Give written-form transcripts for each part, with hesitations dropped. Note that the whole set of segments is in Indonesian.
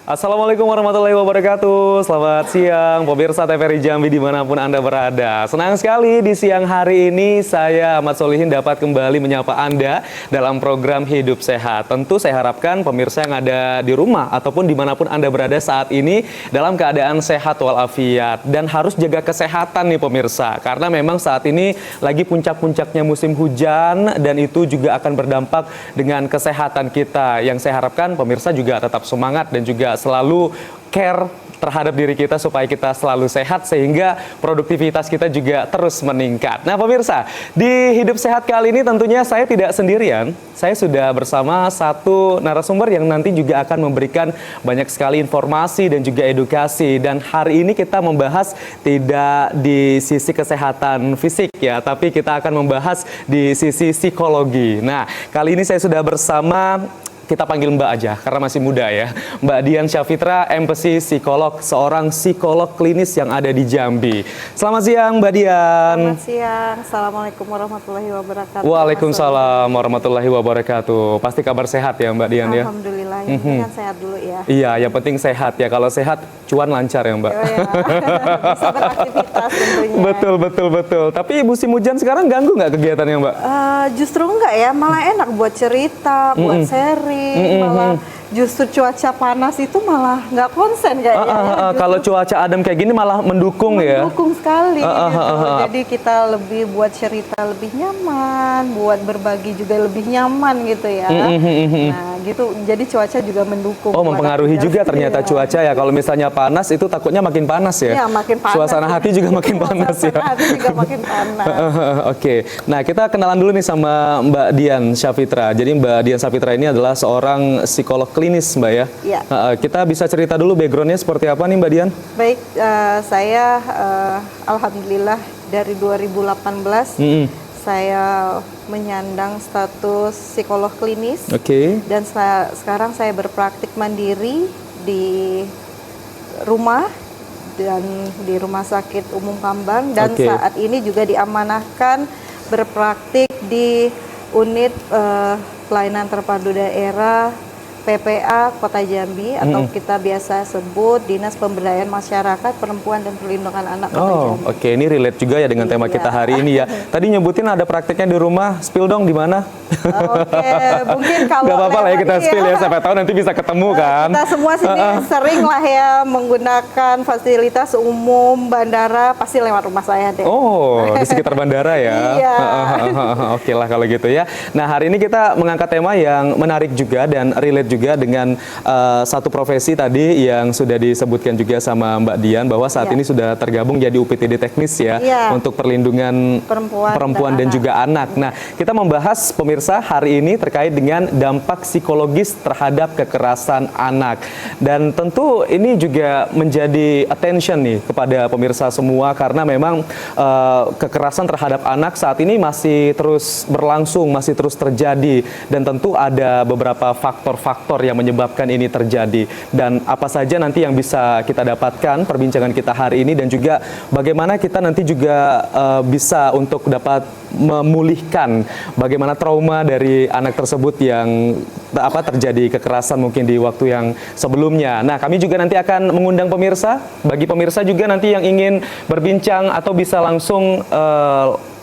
Assalamualaikum warahmatullahi wabarakatuh. Selamat siang pemirsa TVRI Jambi dimanapun Anda berada. Senang sekali di siang hari ini saya Ahmad Solihin dapat kembali menyapa Anda dalam program Hidup Sehat. Tentu saya harapkan pemirsa yang ada di rumah ataupun dimanapun Anda berada saat ini dalam keadaan sehat walafiat. Dan harus jaga kesehatan nih pemirsa. Karena memang saat ini lagi puncak-puncaknya musim hujan dan itu juga akan berdampak dengan kesehatan kita. Yang saya harapkan pemirsa juga tetap semangat dan juga selalu care terhadap diri kita supaya kita selalu sehat sehingga produktivitas kita juga terus meningkat. Nah pemirsa, di Hidup Sehat kali ini tentunya saya tidak sendirian. Saya sudah bersama satu narasumber yang nanti juga akan memberikan banyak sekali informasi dan juga edukasi. Dan hari ini kita membahas tidak di sisi kesehatan fisik ya, tapi kita akan membahas di sisi psikologi. Nah, kali ini saya sudah bersama, kita panggil Mbak aja, karena masih muda ya. Mbak Dian Syafitra, MPsi Psikolog, seorang psikolog klinis yang ada di Jambi. Selamat siang Mbak Dian. Selamat siang, Assalamualaikum warahmatullahi wabarakatuh. Waalaikumsalam warahmatullahi wabarakatuh. Pasti kabar sehat ya Mbak Dian ya? Alhamdulillah, yang penting kan sehat dulu ya. Iya, yang penting sehat ya. Kalau sehat, cuan lancar ya Mbak. Oh ya, bisa beraktivitas tentunya. Betul. Tapi musim hujan sekarang ganggu nggak kegiatannya Mbak? Justru enggak ya, malah enak buat cerita, buat sharing. Malah justru cuaca panas itu malah nggak konsen kayaknya. Kalau cuaca adem kayak gini malah mendukung ya? Mendukung sekali gitu. Jadi kita lebih buat cerita lebih nyaman, buat berbagi juga lebih nyaman gitu ya. Nah gitu, jadi cuaca juga mendukung. Oh, mempengaruhi juga ternyata cuaca ya. Kalau misalnya panas itu takutnya makin panas ya? Iya, makin panas. Suasana hati juga makin panas ya? Suasana hati juga makin panas. Oke, nah kita kenalan dulu nih sama Mbak Dian Syafitra. Jadi Mbak Dian Syafitra ini adalah seorang psikolog klinis Mbak ya? Iya. Kita bisa cerita dulu backgroundnya seperti apa nih Mbak Dian? Baik, saya alhamdulillah dari 2018 saya menyandang status psikolog klinis. Oke. Dan sekarang saya berpraktik mandiri di rumah dan di Rumah Sakit Umum Kambang, dan saat ini juga diamanahkan berpraktik di unit pelayanan terpadu daerah PPA Kota Jambi, atau kita biasa sebut Dinas Pemberdayaan Masyarakat Perempuan dan Perlindungan Anak Kota Jambi. Oke, ini relate juga ya dengan tema kita hari ini ya. Tadi nyebutin ada prakteknya di rumah, spill dong di mana? Oke, mungkin kalau nggak apa-apa lah ya kita spill ya, siapa tahu nanti bisa ketemu kan. Kita semua sini sering lah ya menggunakan fasilitas umum bandara, pasti lewat rumah saya deh. Oh, di sekitar bandara ya. Iya. Oke lah kalau gitu ya. Nah, hari ini kita mengangkat tema yang menarik juga dan relate juga dengan satu profesi tadi yang sudah disebutkan juga sama Mbak Dian, bahwa saat ini sudah tergabung jadi UPTD teknis ya, untuk perlindungan perempuan dan juga anak. Nah, kita membahas pemirsa hari ini terkait dengan dampak psikologis terhadap kekerasan anak. Dan tentu ini juga menjadi attention nih kepada pemirsa semua, karena memang kekerasan terhadap anak saat ini masih terus berlangsung, masih terus terjadi, dan tentu ada beberapa faktor-faktor yang menyebabkan ini terjadi. Dan apa saja nanti yang bisa kita dapatkan perbincangan kita hari ini, dan juga bagaimana kita nanti juga bisa untuk dapat memulihkan bagaimana trauma dari anak tersebut yang terjadi kekerasan mungkin di waktu yang sebelumnya. Nah, kami juga nanti akan mengundang pemirsa. Bagi pemirsa juga nanti yang ingin berbincang atau bisa langsung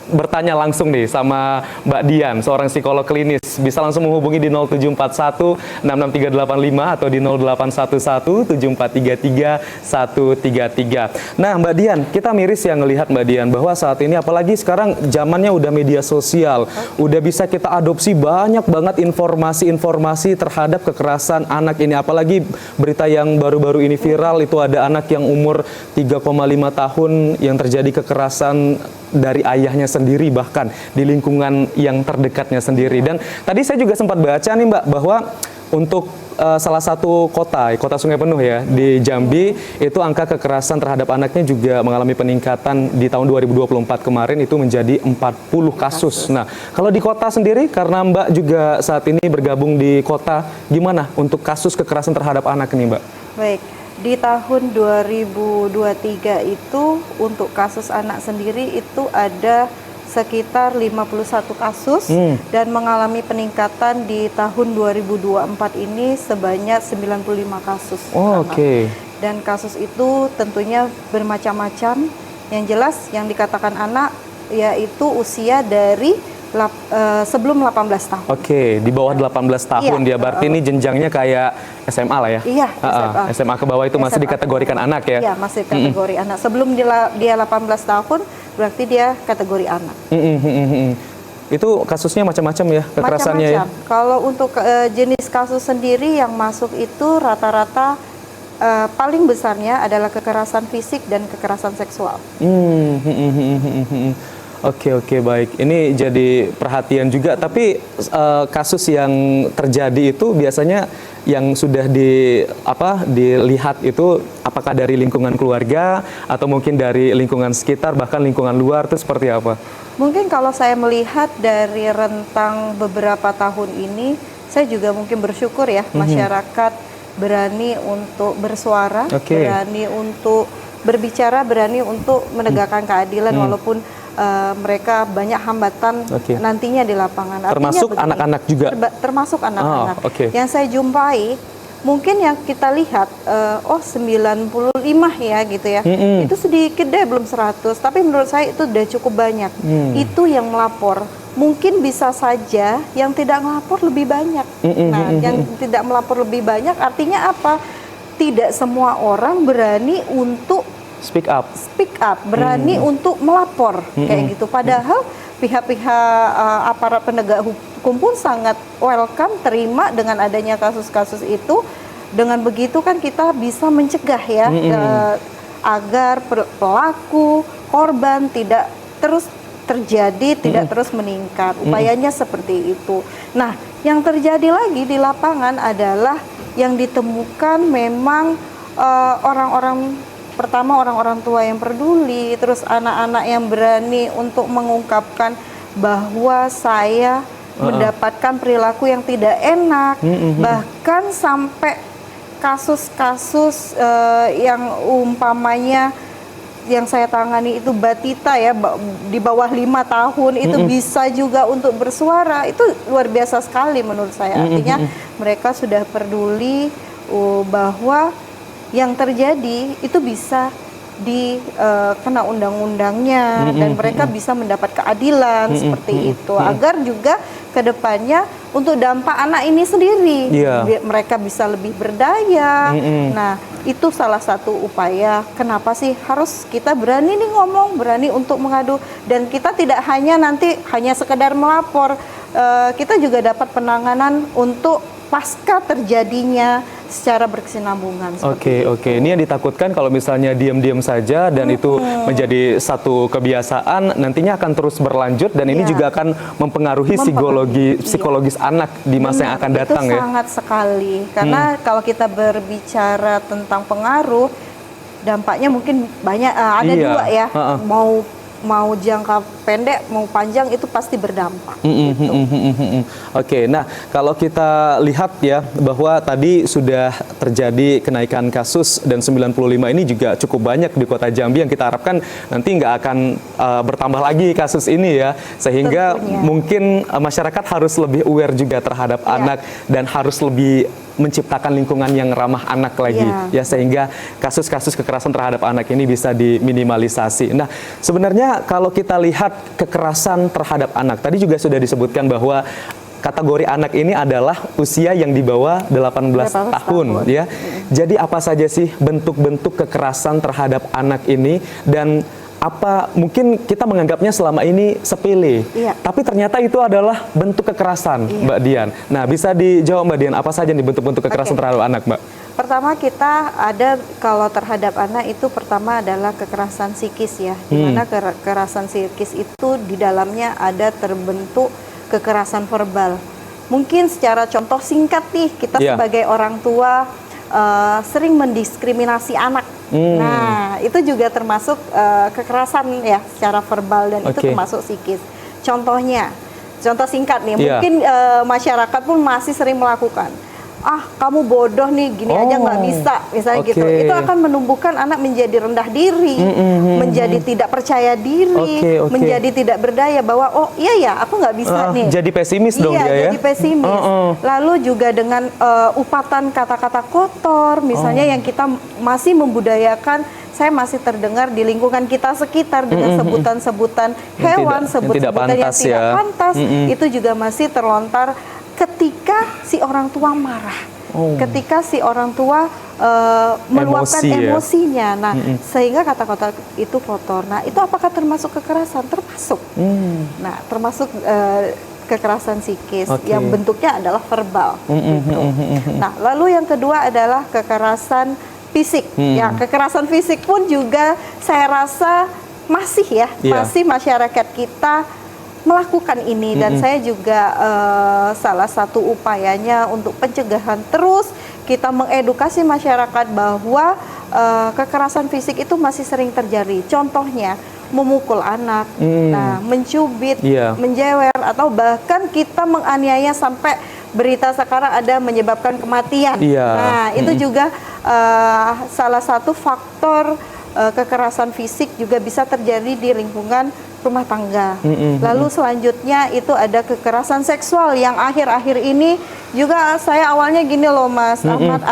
bertanya langsung nih sama Mbak Dian, seorang psikolog klinis, bisa langsung menghubungi di 0741 66385 atau di 0811 7433 133. Nah Mbak Dian, kita miris ya ngelihat Mbak Dian bahwa saat ini apalagi sekarang zamannya udah media sosial, udah bisa kita adopsi banyak banget informasi-informasi terhadap kekerasan anak ini. Apalagi berita yang baru-baru ini viral, itu ada anak yang umur 3,5 tahun yang terjadi kekerasan dari ayahnya sendiri, bahkan di lingkungan yang terdekatnya sendiri. Dan tadi saya juga sempat baca nih Mbak, bahwa untuk salah satu kota Sungai Penuh ya, di Jambi, itu angka kekerasan terhadap anaknya juga mengalami peningkatan di tahun 2024 kemarin, itu menjadi 40 kasus. Nah, kalau di kota sendiri, karena Mbak juga saat ini bergabung di kota, gimana untuk kasus kekerasan terhadap anak ini Mbak? Baik. Di tahun 2023 itu untuk kasus anak sendiri itu ada sekitar 51 kasus dan mengalami peningkatan di tahun 2024 ini sebanyak 95 kasus. Oh, oke. Dan kasus itu tentunya bermacam-macam. Yang jelas yang dikatakan anak yaitu usia dari sebelum 18 tahun. Oke, di bawah 18 tahun dia. Berarti ini jenjangnya kayak SMA lah ya? Iya, SMA. SMA ke bawah itu masih dikategorikan anak ya? Iya, masih kategori anak. Sebelum dia 18 tahun, berarti dia kategori anak. Itu kasusnya macam-macam ya, kekerasannya ya? Kalau untuk jenis kasus sendiri yang masuk itu rata-rata paling besarnya adalah kekerasan fisik dan kekerasan seksual. Oke, baik. Ini jadi perhatian juga. Tapi kasus yang terjadi itu biasanya yang sudah dilihat itu apakah dari lingkungan keluarga atau mungkin dari lingkungan sekitar bahkan lingkungan luar itu seperti apa? Mungkin kalau saya melihat dari rentang beberapa tahun ini, saya juga mungkin bersyukur ya masyarakat berani untuk bersuara, berani untuk berbicara, berani untuk menegakkan keadilan walaupun mereka banyak hambatan nantinya di lapangan. Artinya termasuk anak-anak juga? Termasuk anak-anak. Yang saya jumpai, mungkin yang kita lihat, 95 ya gitu ya. Itu sedikit deh, belum 100. Tapi menurut saya itu udah cukup banyak. Itu yang melapor. Mungkin bisa saja yang tidak melapor lebih banyak. Nah, yang tidak melapor lebih banyak artinya apa? Tidak semua orang berani untuk speak up, berani untuk melapor kayak gitu. Padahal pihak-pihak aparat penegak hukum pun sangat welcome, terima dengan adanya kasus-kasus itu. Dengan begitu kan kita bisa mencegah ya agar pelaku korban tidak terus terjadi, tidak terus meningkat. Upayanya seperti itu. Nah, yang terjadi lagi di lapangan adalah yang ditemukan memang pertama orang-orang tua yang peduli, terus anak-anak yang berani untuk mengungkapkan bahwa saya mendapatkan perilaku yang tidak enak, bahkan sampai kasus-kasus yang umpamanya yang saya tangani itu batita ya, di bawah 5 tahun itu bisa juga untuk bersuara. Itu luar biasa sekali menurut saya. Artinya mereka sudah peduli bahwa yang terjadi itu bisa dikena undang-undangnya dan mereka bisa mendapat keadilan seperti itu, agar juga kedepannya untuk dampak anak ini sendiri mereka bisa lebih berdaya. Nah, itu salah satu upaya kenapa sih harus kita berani nih ngomong, berani untuk mengadu, dan kita tidak hanya sekedar melapor, kita juga dapat penanganan untuk pasca terjadinya secara berkesinambungan. Oke. Ini yang ditakutkan kalau misalnya diam-diam saja dan itu menjadi satu kebiasaan, nantinya akan terus berlanjut dan ini juga akan mempengaruhi psikologis anak di masa yang akan datang ya. Itu sangat sekali. Karena kalau kita berbicara tentang pengaruh, dampaknya mungkin banyak, ada dua ya. Mau jangka pendek, mau panjang, itu pasti berdampak. Gitu. Oke, nah kalau kita lihat ya bahwa tadi sudah terjadi kenaikan kasus dan 95 ini juga cukup banyak di Kota Jambi, yang kita harapkan nanti nggak akan bertambah lagi kasus ini ya, sehingga mungkin masyarakat harus lebih aware juga terhadap anak dan harus lebih menciptakan lingkungan yang ramah anak lagi ya, sehingga kasus-kasus kekerasan terhadap anak ini bisa diminimalisasi. Nah, sebenarnya kalau kita lihat kekerasan terhadap anak, tadi juga sudah disebutkan bahwa kategori anak ini adalah usia yang di bawah 18 tahun ya. Jadi apa saja sih bentuk-bentuk kekerasan terhadap anak ini, dan apa mungkin kita menganggapnya selama ini sepele, tapi ternyata itu adalah bentuk kekerasan, Mbak Dian. Nah, bisa dijawab Mbak Dian, apa saja nih bentuk-bentuk kekerasan terhadap anak, Mbak? Pertama, kita ada kalau terhadap anak itu pertama adalah kekerasan psikis ya, dimana kekerasan psikis itu di dalamnya ada terbentuk kekerasan verbal. Mungkin secara contoh singkat nih, kita sebagai orang tua sering mendiskriminasi anak. Nah, itu juga termasuk kekerasan ya secara verbal, dan itu termasuk psikis. Contohnya, contoh singkat nih, mungkin masyarakat pun masih sering melakukan. kamu bodoh nih, gini aja nggak bisa, misalnya gitu. Itu akan menumbuhkan anak menjadi rendah diri, menjadi tidak percaya diri, menjadi tidak berdaya, bahwa oh iya ya aku nggak bisa nih. Jadi pesimis dong dia ya. Jadi pesimis. Lalu juga dengan upatan kata-kata kotor, misalnya yang kita masih membudayakan, saya masih terdengar di lingkungan kita sekitar dengan sebutan-sebutan hewan, sebutan-sebutan yang tidak pantas, itu juga masih terlontar ketika si orang tua marah, ketika si orang tua meluapkan emosinya. Nah, sehingga kata-kata itu kotor. Nah, itu apakah termasuk kekerasan? Termasuk. Nah, termasuk kekerasan psikis yang bentuknya adalah verbal. Gitu. Nah, lalu yang kedua adalah kekerasan fisik. Ya, kekerasan fisik pun juga saya rasa masih masih masyarakat kita melakukan ini, dan saya juga salah satu upayanya untuk pencegahan, terus kita mengedukasi masyarakat bahwa kekerasan fisik itu masih sering terjadi. Contohnya memukul anak, nah, mencubit, menjewer, atau bahkan kita menganiaya sampai berita sekarang ada menyebabkan kematian. Nah, itu juga salah satu faktor kekerasan fisik juga bisa terjadi di lingkungan rumah tangga. Lalu selanjutnya itu ada kekerasan seksual yang akhir-akhir ini juga saya awalnya gini loh Mas Ahmad,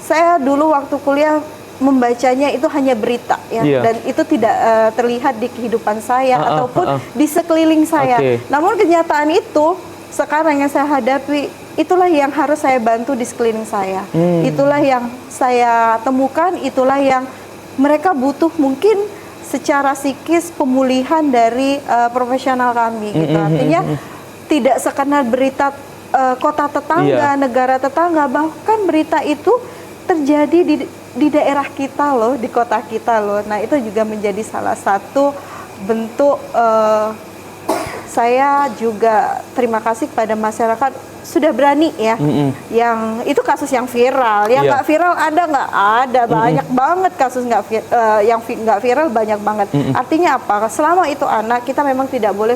saya dulu waktu kuliah membacanya itu hanya berita ya, dan itu tidak terlihat di kehidupan saya ataupun di sekeliling saya. Namun kenyataan itu sekarang yang saya hadapi, itulah yang harus saya bantu di sekeliling saya. Itulah yang saya temukan, itulah yang mereka butuh mungkin secara psikis pemulihan dari profesional kami gitu. Artinya tidak sekedar berita kota tetangga, negara tetangga, bahkan berita itu terjadi di daerah kita loh, di kota kita loh. Nah, itu juga menjadi salah satu bentuk saya juga terima kasih kepada masyarakat sudah berani ya. Yang itu kasus yang viral, yang nggak viral ada nggak? Ada, banyak banget kasus yang nggak viral, banyak banget. Artinya apa? Selama itu anak, kita memang tidak boleh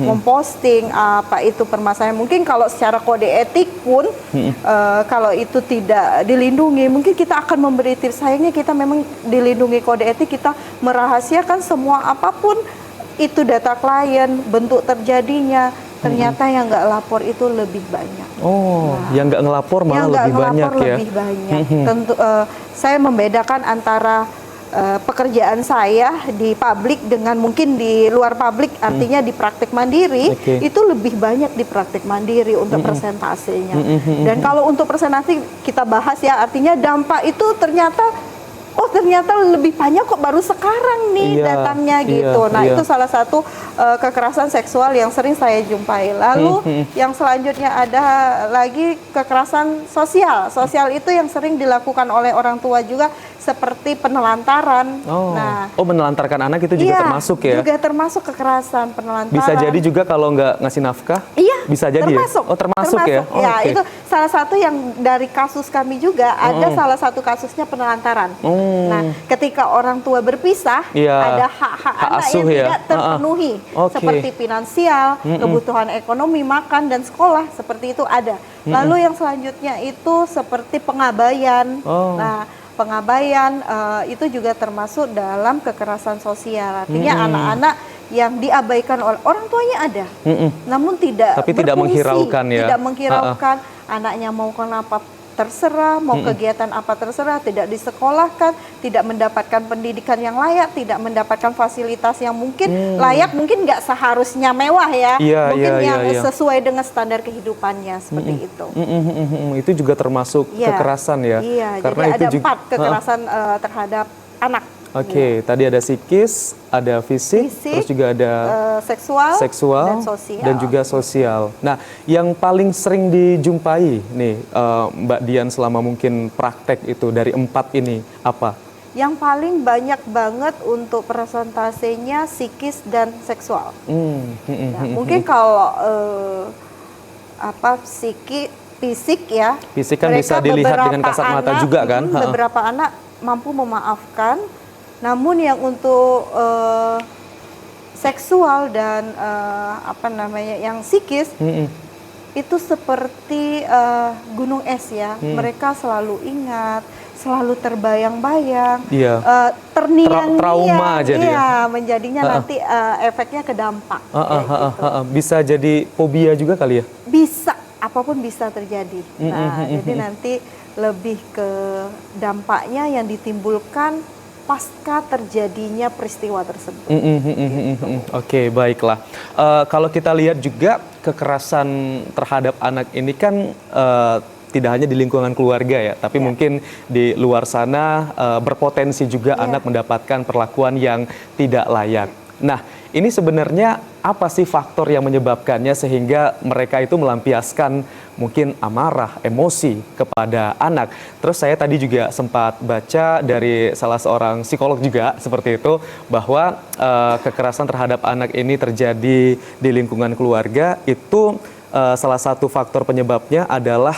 memposting apa itu permasalahan. Mungkin kalau secara kode etik pun kalau itu tidak dilindungi, mungkin kita akan memberi tips. Sayangnya kita memang dilindungi kode etik, kita merahasiakan semua apapun itu data klien, bentuk terjadinya. Ternyata yang nggak lapor itu lebih banyak. Yang nggak ngelapor malah lebih banyak ya? Lebih banyak. Tentu saya membedakan antara pekerjaan saya di publik dengan mungkin di luar publik, artinya di praktik mandiri, itu lebih banyak di praktik mandiri untuk persentasenya. Dan kalau untuk persentase kita bahas ya, artinya dampak itu ternyata ternyata lebih banyak kok baru sekarang nih datangnya gitu. Nah, itu salah satu kekerasan seksual yang sering saya jumpai. Lalu yang selanjutnya ada lagi kekerasan sosial. Sosial itu yang sering dilakukan oleh orang tua juga, seperti penelantaran. Menelantarkan anak itu juga termasuk ya? Juga termasuk kekerasan penelantaran. Bisa jadi juga kalau nggak ngasih nafkah? Bisa jadi termasuk. Ya? Termasuk ya? Itu salah satu yang dari kasus kami juga, ada salah satu kasusnya penelantaran. Nah, ketika orang tua berpisah, ada hak-hak anak yang tidak terpenuhi, seperti finansial, kebutuhan ekonomi, makan, dan sekolah, seperti itu ada. Lalu yang selanjutnya itu seperti pengabaian. Nah, pengabaian itu juga termasuk dalam kekerasan sosial. Artinya anak-anak yang diabaikan oleh orang tuanya ada, namun tidak menghiraukan ya. Tidak menghiraukan, anaknya mau kenapa terserah, mau kegiatan apa terserah, tidak disekolahkan, tidak mendapatkan pendidikan yang layak, tidak mendapatkan fasilitas yang mungkin layak, mungkin nggak seharusnya mewah ya, mungkin yang sesuai dengan standar kehidupannya, seperti itu. Itu juga termasuk kekerasan ya? Karena jadi itu ada 4 kekerasan terhadap anak. Tadi ada psikis, ada fisik, terus juga ada seksual dan juga sosial. Nah, yang paling sering dijumpai nih Mbak Dian selama mungkin praktek itu dari 4 ini apa? Yang paling banyak banget untuk persentasenya psikis dan seksual. Mungkin kalau fisik ya. Fisik kan bisa dilihat dengan kasat mata juga kan? Beberapa anak mampu memaafkan. Namun yang untuk seksual dan yang psikis, itu seperti gunung es ya. Mereka selalu ingat, selalu terbayang-bayang, terngiang-ngiang, trauma jadinya. menjadinya nanti efeknya ke dampak. Gitu. Bisa jadi fobia juga kali ya? Bisa, apapun bisa terjadi. Nah, jadi nanti lebih ke dampaknya yang ditimbulkan pasca terjadinya peristiwa tersebut. Oke, baiklah. Kalau kita lihat juga kekerasan terhadap anak ini kan tidak hanya di lingkungan keluarga ya, tapi mungkin di luar sana berpotensi juga anak mendapatkan perlakuan yang tidak layak. Nah, ini sebenarnya apa sih faktor yang menyebabkannya sehingga mereka itu melampiaskan mungkin amarah, emosi kepada anak. Terus saya tadi juga sempat baca dari salah seorang psikolog juga seperti itu, bahwa kekerasan terhadap anak ini terjadi di lingkungan keluarga itu salah satu faktor penyebabnya adalah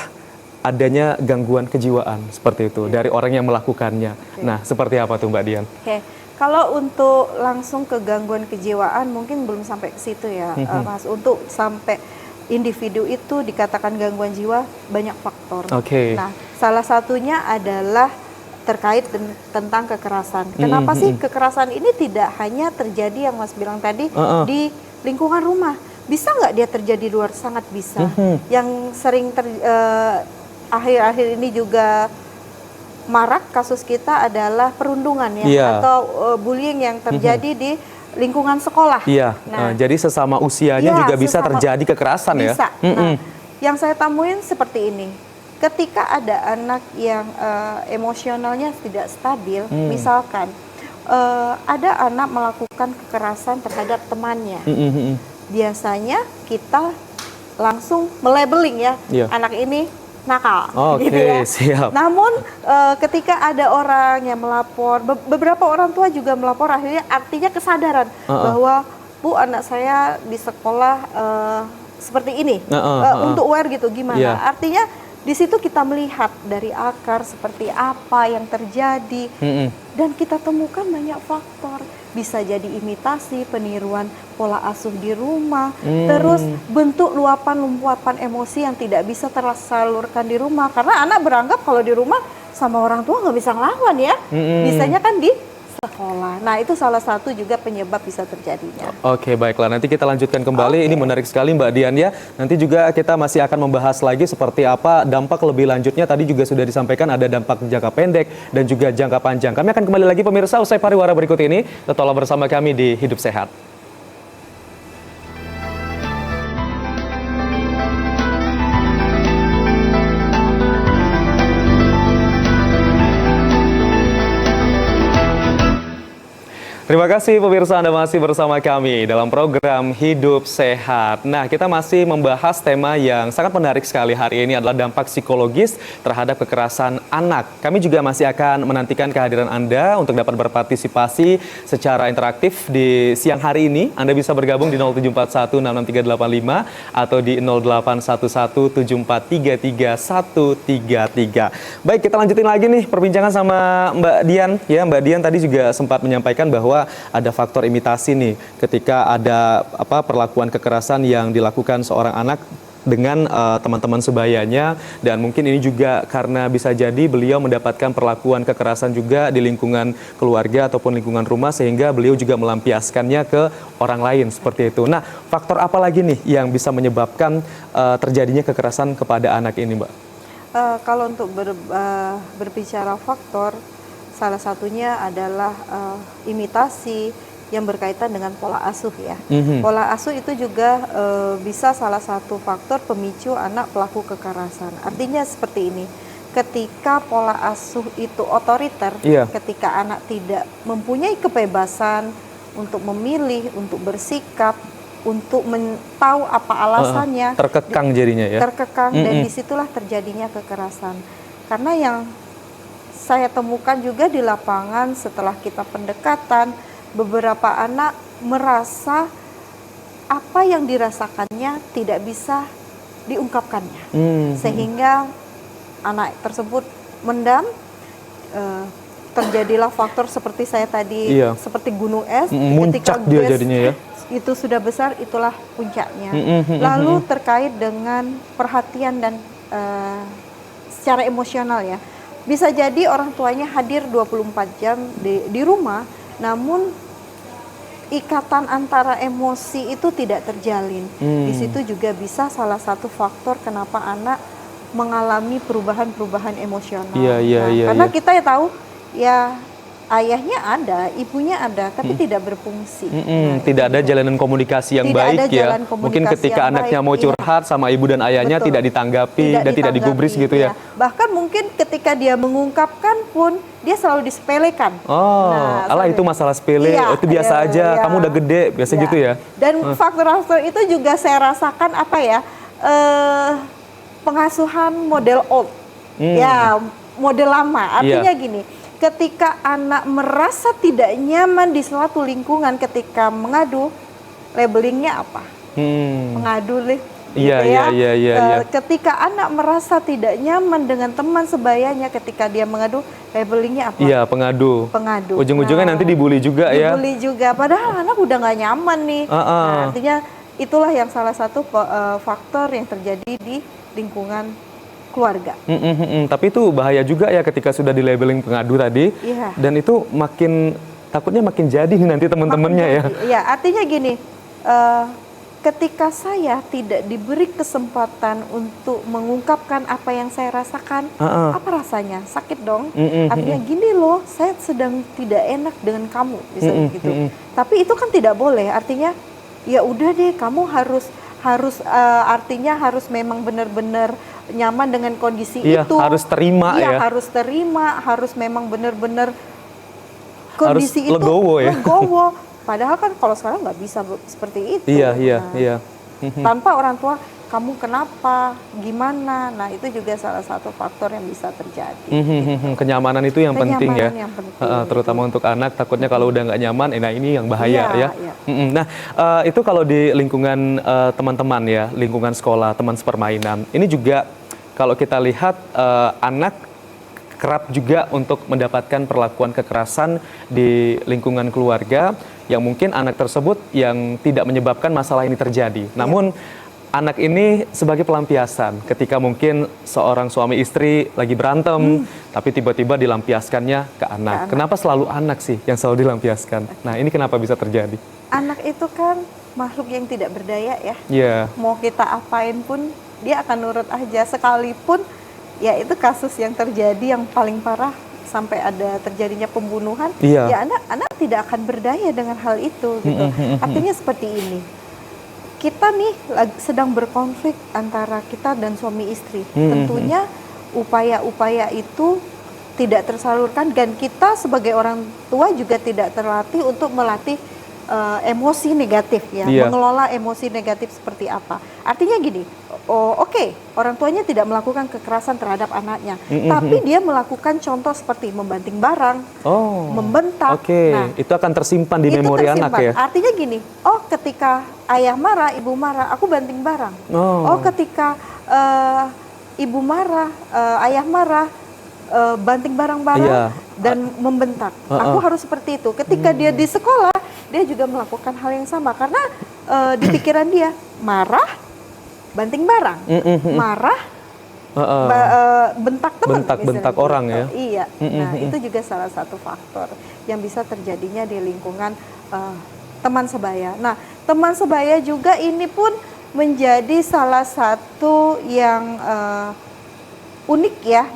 adanya gangguan kejiwaan seperti itu dari orang yang melakukannya. Nah, seperti apa tuh Mbak Dian? Kalau untuk langsung ke gangguan kejiwaan mungkin belum sampai ke situ ya, Mas. Untuk sampai individu itu dikatakan gangguan jiwa banyak faktor. Nah, salah satunya adalah terkait tentang kekerasan. Kenapa sih kekerasan ini tidak hanya terjadi yang Mas bilang tadi di lingkungan rumah? Bisa nggak dia terjadi di luar? Sangat bisa. Yang sering akhir-akhir ini juga marak kasus kita adalah perundungan ya, atau bullying yang terjadi di lingkungan sekolah. Nah, jadi sesama usianya juga bisa terjadi kekerasan ya. Nah, yang saya temuin seperti ini. Ketika ada anak yang emosionalnya tidak stabil, misalkan ada anak melakukan kekerasan terhadap temannya. Biasanya kita langsung melabeling ya, anak ini nakal, gitu ya. Siap. Namun ketika ada orang yang melapor, beberapa orang tua juga melapor, akhirnya artinya kesadaran bahwa Bu, anak saya di sekolah seperti ini, untuk aware gitu, gimana? Artinya di situ kita melihat dari akar seperti apa yang terjadi, dan kita temukan banyak faktor. Bisa jadi imitasi, peniruan pola asuh di rumah, terus bentuk luapan emosi yang tidak bisa tersalurkan di rumah. Karena anak beranggap kalau di rumah sama orang tua nggak bisa ngelawan ya, bisanya kan di sekolah. Nah, itu salah satu juga penyebab bisa terjadinya. Oke, baiklah. Nanti kita lanjutkan kembali. Ini menarik sekali Mbak Dian ya. Nanti juga kita masih akan membahas lagi seperti apa dampak lebih lanjutnya. Tadi juga sudah disampaikan ada dampak jangka pendek dan juga jangka panjang. Kami akan kembali lagi pemirsa usai pariwara berikut ini. Tetaplah bersama kami di Hidup Sehat. Terima kasih pemirsa, Anda masih bersama kami dalam program Hidup Sehat. Nah, kita masih membahas tema yang sangat menarik sekali hari ini adalah dampak psikologis terhadap kekerasan anak. Kami juga masih akan menantikan kehadiran Anda untuk dapat berpartisipasi secara interaktif di siang hari ini. Anda bisa bergabung di 0741663385 atau di 0811743333. Baik, kita lanjutin lagi nih perbincangan sama Mbak Dian. Ya, Mbak Dian tadi juga sempat menyampaikan bahwa ada faktor imitasi nih ketika ada perlakuan kekerasan yang dilakukan seorang anak dengan teman-teman sebayanya, dan mungkin ini juga karena bisa jadi beliau mendapatkan perlakuan kekerasan juga di lingkungan keluarga ataupun lingkungan rumah sehingga beliau juga melampiaskannya ke orang lain seperti itu. Nah, faktor apa lagi nih yang bisa menyebabkan terjadinya kekerasan kepada anak ini, Mbak? Kalau untuk berbicara faktor, salah satunya adalah imitasi yang berkaitan dengan pola asuh ya. Pola asuh itu juga bisa salah satu faktor pemicu anak pelaku kekerasan. Artinya seperti ini, ketika pola asuh itu otoriter, ketika anak tidak mempunyai kebebasan untuk memilih, untuk bersikap, untuk tahu apa alasannya, terkekang jadinya ya. Terkekang, dan disitulah terjadinya kekerasan. Karena yang saya temukan juga di lapangan setelah kita pendekatan, beberapa anak merasa apa yang dirasakannya tidak bisa diungkapkannya, sehingga anak tersebut mendam, terjadilah faktor seperti saya tadi, seperti gunung es, ketika muncak dia jadinya ya. itu sudah besar, itulah puncaknya. Lalu terkait dengan perhatian dan secara emosional ya, bisa jadi orang tuanya hadir 24 jam di rumah, namun ikatan antara emosi itu tidak terjalin. Di situ juga bisa salah satu faktor kenapa anak mengalami perubahan-perubahan emosional. Karena kita ya tahu ya, ayahnya ada, ibunya ada, tapi tidak berfungsi. Tidak ada jalanan komunikasi yang baik ya. Mungkin ketika anaknya mau curhat sama ibu dan ayahnya tidak ditanggapi dan tidak digubris gitu ya. Bahkan mungkin ketika dia mengungkapkan pun dia selalu disepelekan. Alah itu masalah sepele, itu biasa aja, kamu udah gede, biasa gitu ya. Dan faktor-faktor itu juga saya rasakan apa ya, pengasuhan model old, ya model lama. Artinya gini, ketika anak merasa tidak nyaman di suatu lingkungan ketika mengadu, labelingnya apa? Pengadu Ketika anak merasa tidak nyaman dengan teman sebayanya ketika dia mengadu, labelingnya apa? Iya, pengadu. Ujung-ujungnya nanti dibully juga ya. Dibully juga, padahal anak udah nggak nyaman nih. Nah, artinya itulah yang salah satu faktor yang terjadi di lingkungan keluarga. Tapi itu bahaya juga ya ketika sudah di labeling pengadu tadi, dan itu takutnya makin jadi nih nanti teman-temannya ya. Iya, artinya gini, ketika saya tidak diberi kesempatan untuk mengungkapkan apa yang saya rasakan, apa rasanya? Sakit dong. Artinya gini loh, saya sedang tidak enak dengan kamu, bisa begitu. Tapi itu kan tidak boleh. Artinya ya udah deh, kamu harus artinya harus memang benar-benar nyaman dengan kondisi itu. Harus terima ya. Harus terima, harus memang benar-benar kondisi harus legowo itu ya. Legowo. Padahal kan kalau sekarang nggak bisa seperti itu. Iya. Tanpa orang tua, kamu kenapa, gimana? Nah itu juga salah satu faktor yang bisa terjadi. Kenyamanan itu yang penting ya. Terutama untuk anak, takutnya kalau udah nggak nyaman, nah ini yang bahaya ya. Nah itu kalau di lingkungan teman-teman ya, lingkungan sekolah, teman sepermainan. Ini juga kalau kita lihat anak kerap juga untuk mendapatkan perlakuan kekerasan di lingkungan keluarga yang mungkin anak tersebut yang tidak menyebabkan masalah ini terjadi. Namun anak ini sebagai pelampiasan ketika mungkin seorang suami istri lagi berantem tapi tiba-tiba dilampiaskannya ke anak. Kenapa selalu anak sih yang selalu dilampiaskan? Nah, ini kenapa bisa terjadi? Anak itu kan makhluk yang tidak berdaya ya. Mau kita apain pun dia akan nurut aja, sekalipun ya itu kasus yang terjadi yang paling parah sampai ada terjadinya pembunuhan, ya anak tidak akan berdaya dengan hal itu gitu. Artinya seperti ini, kita nih sedang berkonflik antara kita dan suami istri. Tentunya upaya-upaya itu tidak tersalurkan dan kita sebagai orang tua juga tidak terlatih untuk melatih emosi negatif ya, mengelola emosi negatif seperti apa. Artinya gini, orang tuanya tidak melakukan kekerasan terhadap anaknya, tapi dia melakukan contoh seperti membanting barang, membentak. Nah, itu akan tersimpan di memori anak ya. Artinya gini, ketika ayah marah, ibu marah, aku banting barang. Ketika ibu marah, ayah marah, banting barang-barang dan membentak. Aku harus seperti itu. Ketika dia di sekolah, dia juga melakukan hal yang sama karena di pikiran dia marah, banting barang, marah, bentak teman, bentak orang ya. Iya. Nah itu juga salah satu faktor yang bisa terjadinya di lingkungan teman sebaya. Nah teman sebaya juga ini pun menjadi salah satu yang unik ya,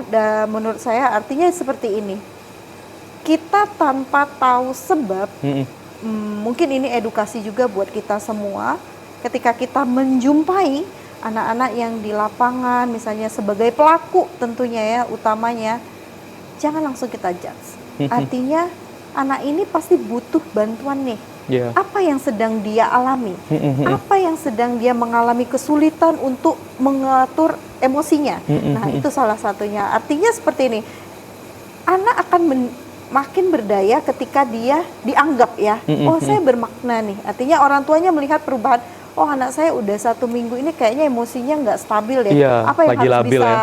menurut saya. Artinya seperti ini, kita tanpa tahu sebab, mungkin ini edukasi juga buat kita semua, ketika kita menjumpai anak-anak yang di lapangan misalnya sebagai pelaku tentunya ya, utamanya, jangan langsung kita judge. Artinya anak ini pasti butuh bantuan nih. Apa yang sedang dia alami, apa yang sedang dia mengalami kesulitan untuk mengatur emosinya. Nah itu salah satunya. Artinya seperti ini, anak akan makin berdaya ketika dia dianggap ya, saya bermakna nih. Artinya orang tuanya melihat perubahan, oh anak saya udah 1 minggu ini kayaknya emosinya nggak stabil deh. Iya, Apa yang lagi harus labil bisa ya.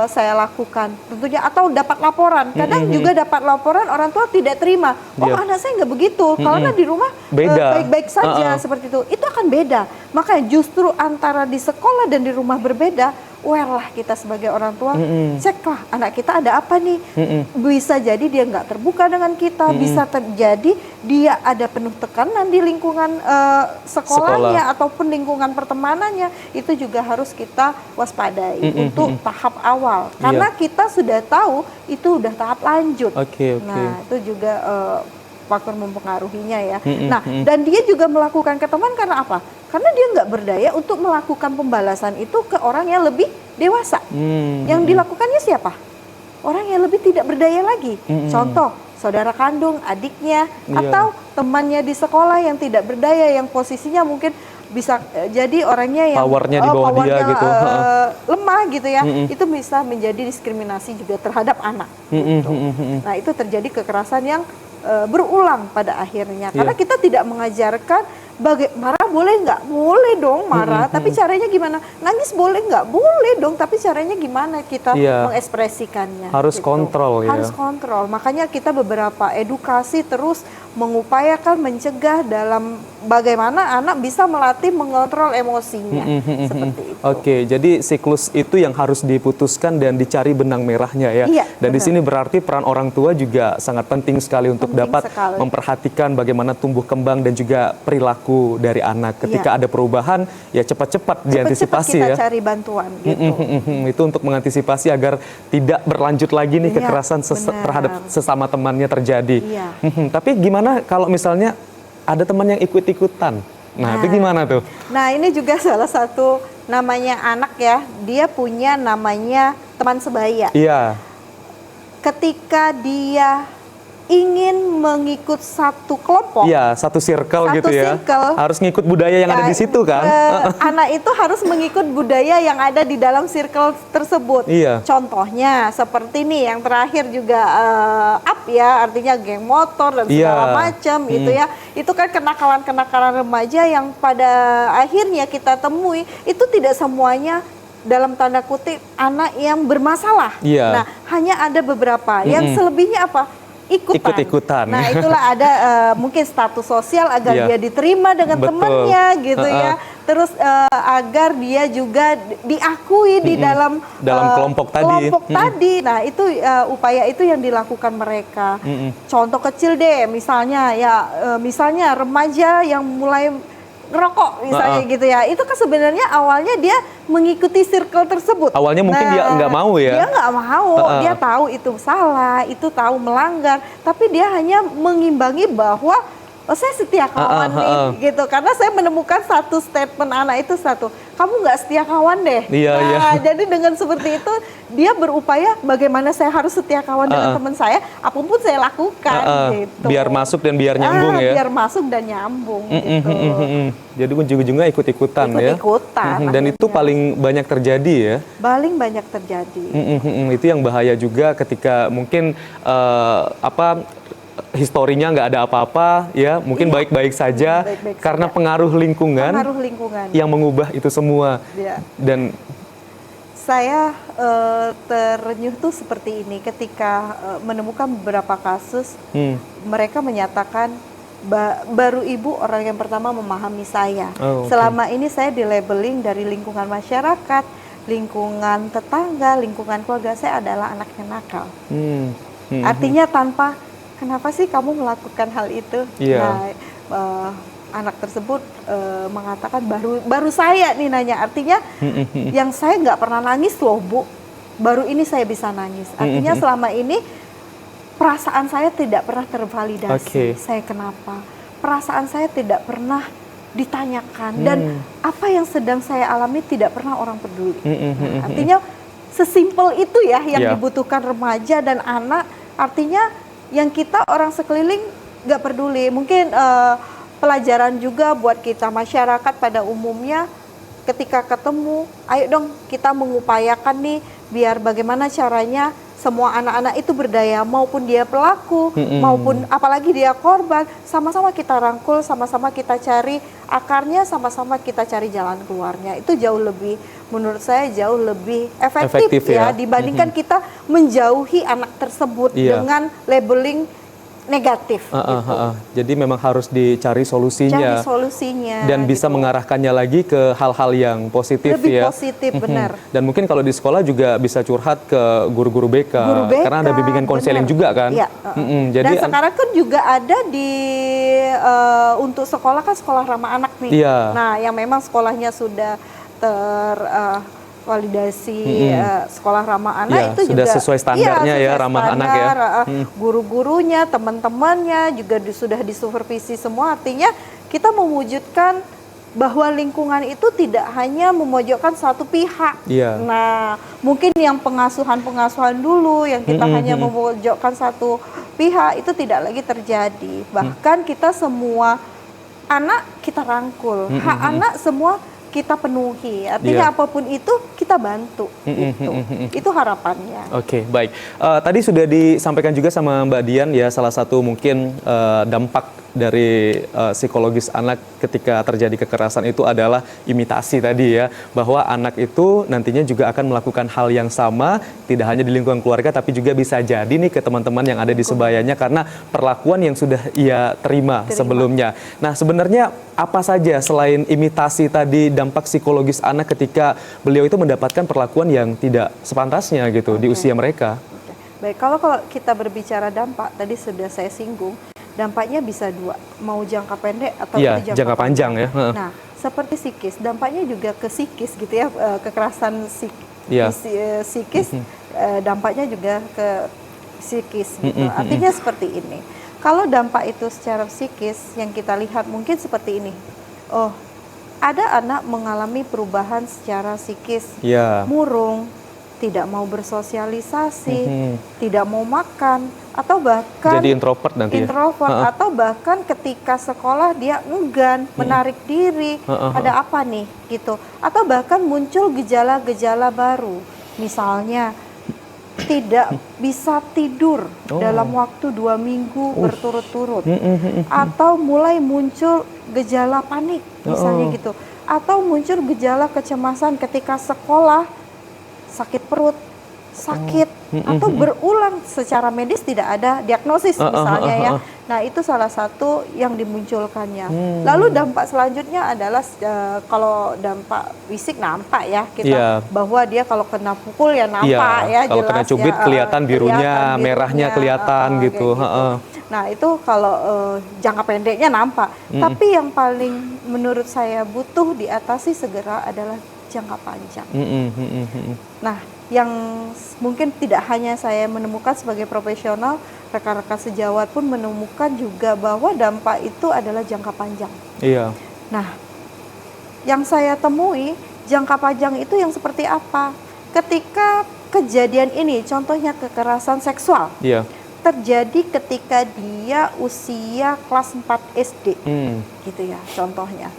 saya lakukan? Tentunya atau dapat laporan. Kadang juga dapat laporan orang tua tidak terima. Oh Iya. anak saya nggak begitu. Karena di rumah Beda. baik-baik saja seperti itu. Itu akan beda. Makanya justru antara di sekolah dan di rumah berbeda. Aware lah kita sebagai orang tua, ceklah anak kita ada apa nih. Bisa jadi dia nggak terbuka dengan kita, bisa terjadi dia ada penuh tekanan di lingkungan sekolahnya ataupun lingkungan pertemanannya. Itu juga harus kita waspadai untuk tahap awal. Karena kita sudah tahu itu udah tahap lanjut. Nah itu juga faktor mempengaruhinya ya. Nah dan dia juga melakukan ke teman karena apa? Karena dia nggak berdaya untuk melakukan pembalasan itu ke orang yang lebih dewasa. Yang dilakukannya siapa? Orang yang lebih tidak berdaya lagi. Contoh, saudara kandung, adiknya, atau temannya di sekolah yang tidak berdaya, yang posisinya mungkin bisa jadi orangnya yang powernya di bawah dia gitu, lemah gitu ya. Itu bisa menjadi diskriminasi juga terhadap anak. Gitu. Nah itu terjadi kekerasan yang berulang pada akhirnya. Karena kita tidak mengajarkan marah boleh nggak? Boleh dong marah, tapi caranya gimana? Nangis boleh nggak? Boleh dong, tapi caranya gimana kita mengekspresikannya? Harus gitu. kontrol ya. Harus kontrol. Makanya kita beberapa edukasi terus mengupayakan mencegah dalam bagaimana anak bisa melatih mengontrol emosinya. Seperti itu. Oke, jadi siklus itu yang harus diputuskan dan dicari benang merahnya ya. Iya, dan di sini berarti peran orang tua juga sangat penting sekali untuk dapat memperhatikan bagaimana tumbuh kembang dan juga perilaku dari anak. Ketika ada perubahan, ya cepat-cepat diantisipasi kita ya. cari bantuan gitu. Itu untuk mengantisipasi agar tidak berlanjut lagi nih kekerasan terhadap sesama temannya terjadi. Tapi gimana kalau misalnya ada teman yang ikut-ikutan? Nah, itu gimana tuh? Nah, ini juga salah satu namanya anak ya. Dia punya namanya teman sebaya. Iya. Ketika dia ingin mengikut satu kelompok, satu circle gitu ya, harus ngikut budaya yang ada di situ kan. Anak itu harus mengikut budaya yang ada di dalam circle tersebut. Contohnya seperti nih yang terakhir juga up ya, artinya geng motor dan segala macam itu ya. Itu kan kenakalan-kenakalan remaja yang pada akhirnya kita temui itu tidak semuanya dalam tanda kutip anak yang bermasalah. Nah, hanya ada beberapa. Yang selebihnya apa? Ikutan. Nah itulah ada mungkin status sosial agar dia diterima dengan temannya gitu ya. Terus agar dia juga diakui di dalam kelompok tadi. Nah itu upaya itu yang dilakukan mereka. Contoh kecil deh, misalnya misalnya remaja yang mulai ngerokok misalnya gitu ya, itu kan sebenarnya awalnya dia mengikuti circle tersebut. Awalnya mungkin dia nggak mau ya. Dia nggak mau, dia tahu itu salah, itu tahu melanggar, tapi dia hanya mengimbangi bahwa saya setia kawan nih gitu. Karena saya menemukan satu statement anak itu kamu nggak setia kawan deh. Jadi dengan seperti itu dia berupaya bagaimana saya harus setia kawan dengan teman saya, apapun saya lakukan gitu. Biar masuk dan biar nyambung ya. Biar masuk dan nyambung gitu. Jadi ujung-ujungnya ikut-ikutan ya. Dan itu paling banyak terjadi ya. Paling banyak terjadi. Itu yang bahaya juga ketika mungkin historinya nggak ada apa-apa ya, mungkin baik-baik saja karena pengaruh lingkungan yang mengubah itu semua. Dan saya terenyuh tuh seperti ini ketika menemukan beberapa kasus mereka menyatakan baru ibu orang yang pertama memahami saya. Selama ini saya di-labeling dari lingkungan masyarakat, lingkungan tetangga, lingkungan keluarga saya adalah anak yang nakal. Artinya kenapa sih kamu melakukan hal itu? Nah, anak tersebut mengatakan baru saya nih nanya. Artinya yang saya nggak pernah nangis loh Bu, baru ini saya bisa nangis. Artinya selama ini perasaan saya tidak pernah tervalidasi. Saya kenapa? Perasaan saya tidak pernah ditanyakan dan apa yang sedang saya alami tidak pernah orang peduli. Nah, artinya sesimpel itu ya yang dibutuhkan remaja dan anak. Artinya yang kita orang sekeliling nggak peduli. Mungkin pelajaran juga buat kita masyarakat pada umumnya ketika ketemu, ayo dong kita mengupayakan nih biar bagaimana caranya semua anak-anak itu berdaya, maupun dia pelaku, maupun apalagi dia korban, sama-sama kita rangkul, sama-sama kita cari akarnya, sama-sama kita cari jalan keluarnya. Itu jauh lebih, menurut saya jauh lebih efektif ya, dibandingkan kita menjauhi anak tersebut dengan labeling negatif. Jadi memang harus dicari solusinya. Cari solusinya. Dan bisa mengarahkannya lagi ke hal-hal yang positif. Lebih positif, benar. Dan mungkin kalau di sekolah juga bisa curhat ke guru-guru BK. Karena ada bimbingan konseling juga kan. Iya. Jadi dan sekarang kan juga ada di untuk sekolah kan sekolah ramah anak nih. Iya. Nah, yang memang sekolahnya sudah validasi sekolah ramah anak itu sudah juga sesuai standarnya ramah anak ya. Guru-gurunya, teman-temannya juga sudah disupervisi semua. Artinya kita mewujudkan bahwa lingkungan itu tidak hanya memojokkan satu pihak. Nah, mungkin yang pengasuhan dulu yang kita hanya memojokkan satu pihak itu tidak lagi terjadi. Bahkan kita semua anak kita rangkul, hak anak semua kita penuhi, artinya apapun itu kita bantu, itu harapannya. Oke, baik. Tadi sudah disampaikan juga sama Mbak Dian ya, salah satu mungkin dampak dari psikologis anak ketika terjadi kekerasan itu adalah imitasi tadi ya, bahwa anak itu nantinya juga akan melakukan hal yang sama, tidak hanya di lingkungan keluarga tapi juga bisa jadi nih ke teman-teman yang ada di sebayanya karena perlakuan yang sudah ia terima sebelumnya. Nah, sebenarnya apa saja selain imitasi tadi dampak psikologis anak ketika beliau itu mendapatkan perlakuan yang tidak sepantasnya gitu di usia mereka? Baik, kalau kita berbicara dampak, tadi sudah saya singgung, dampaknya bisa dua, mau jangka pendek atau jangka panjang ya. Nah, seperti psikis, dampaknya juga ke psikis gitu ya, kekerasan psikis, dampaknya juga ke psikis gitu. Artinya seperti ini. Kalau dampak itu secara psikis yang kita lihat mungkin seperti ini. Oh, ada anak mengalami perubahan secara psikis, murung, tidak mau bersosialisasi, tidak mau makan, atau bahkan jadi introvert nanti atau bahkan ketika sekolah dia enggan, menarik diri, ada apa nih gitu, atau bahkan muncul gejala-gejala baru, misalnya tidak bisa tidur dalam waktu 2 minggu berturut-turut, atau mulai muncul gejala panik misalnya gitu, atau muncul gejala kecemasan ketika sekolah, sakit perut, atau berulang secara medis tidak ada diagnosis misalnya ya. Nah, itu salah satu yang dimunculkannya. Lalu dampak selanjutnya adalah kalau dampak fisik nampak ya kita bahwa dia kalau kena pukul ya nampak ya, kalau jelas kena cubit kelihatan birunya, merahnya kelihatan gitu. Nah, itu kalau jangka pendeknya nampak. Tapi yang paling menurut saya butuh diatasi segera adalah jangka panjang. Nah, yang mungkin tidak hanya saya menemukan sebagai profesional, rekan-rekan sejawat pun menemukan juga bahwa dampak itu adalah jangka panjang. Nah, yang saya temui jangka panjang itu yang seperti apa? Ketika kejadian ini, contohnya kekerasan seksual, terjadi ketika dia usia kelas 4 SD, gitu ya contohnya.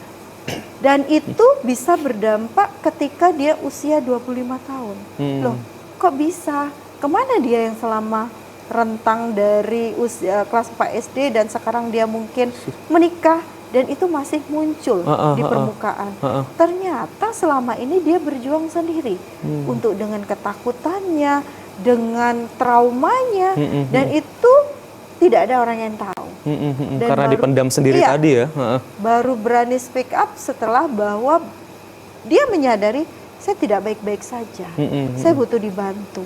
Dan itu bisa berdampak ketika dia usia 25 tahun. Loh, kok bisa? Kemana dia yang selama rentang dari usia kelas 4 SD dan sekarang dia mungkin menikah dan itu masih muncul di permukaan. Ternyata selama ini dia berjuang sendiri untuk dengan ketakutannya, dengan traumanya, dan itu tidak ada orang yang tahu. Karena dipendam sendiri tadi ya. Baru berani speak up setelah bahwa dia menyadari saya tidak baik-baik saja, saya butuh dibantu,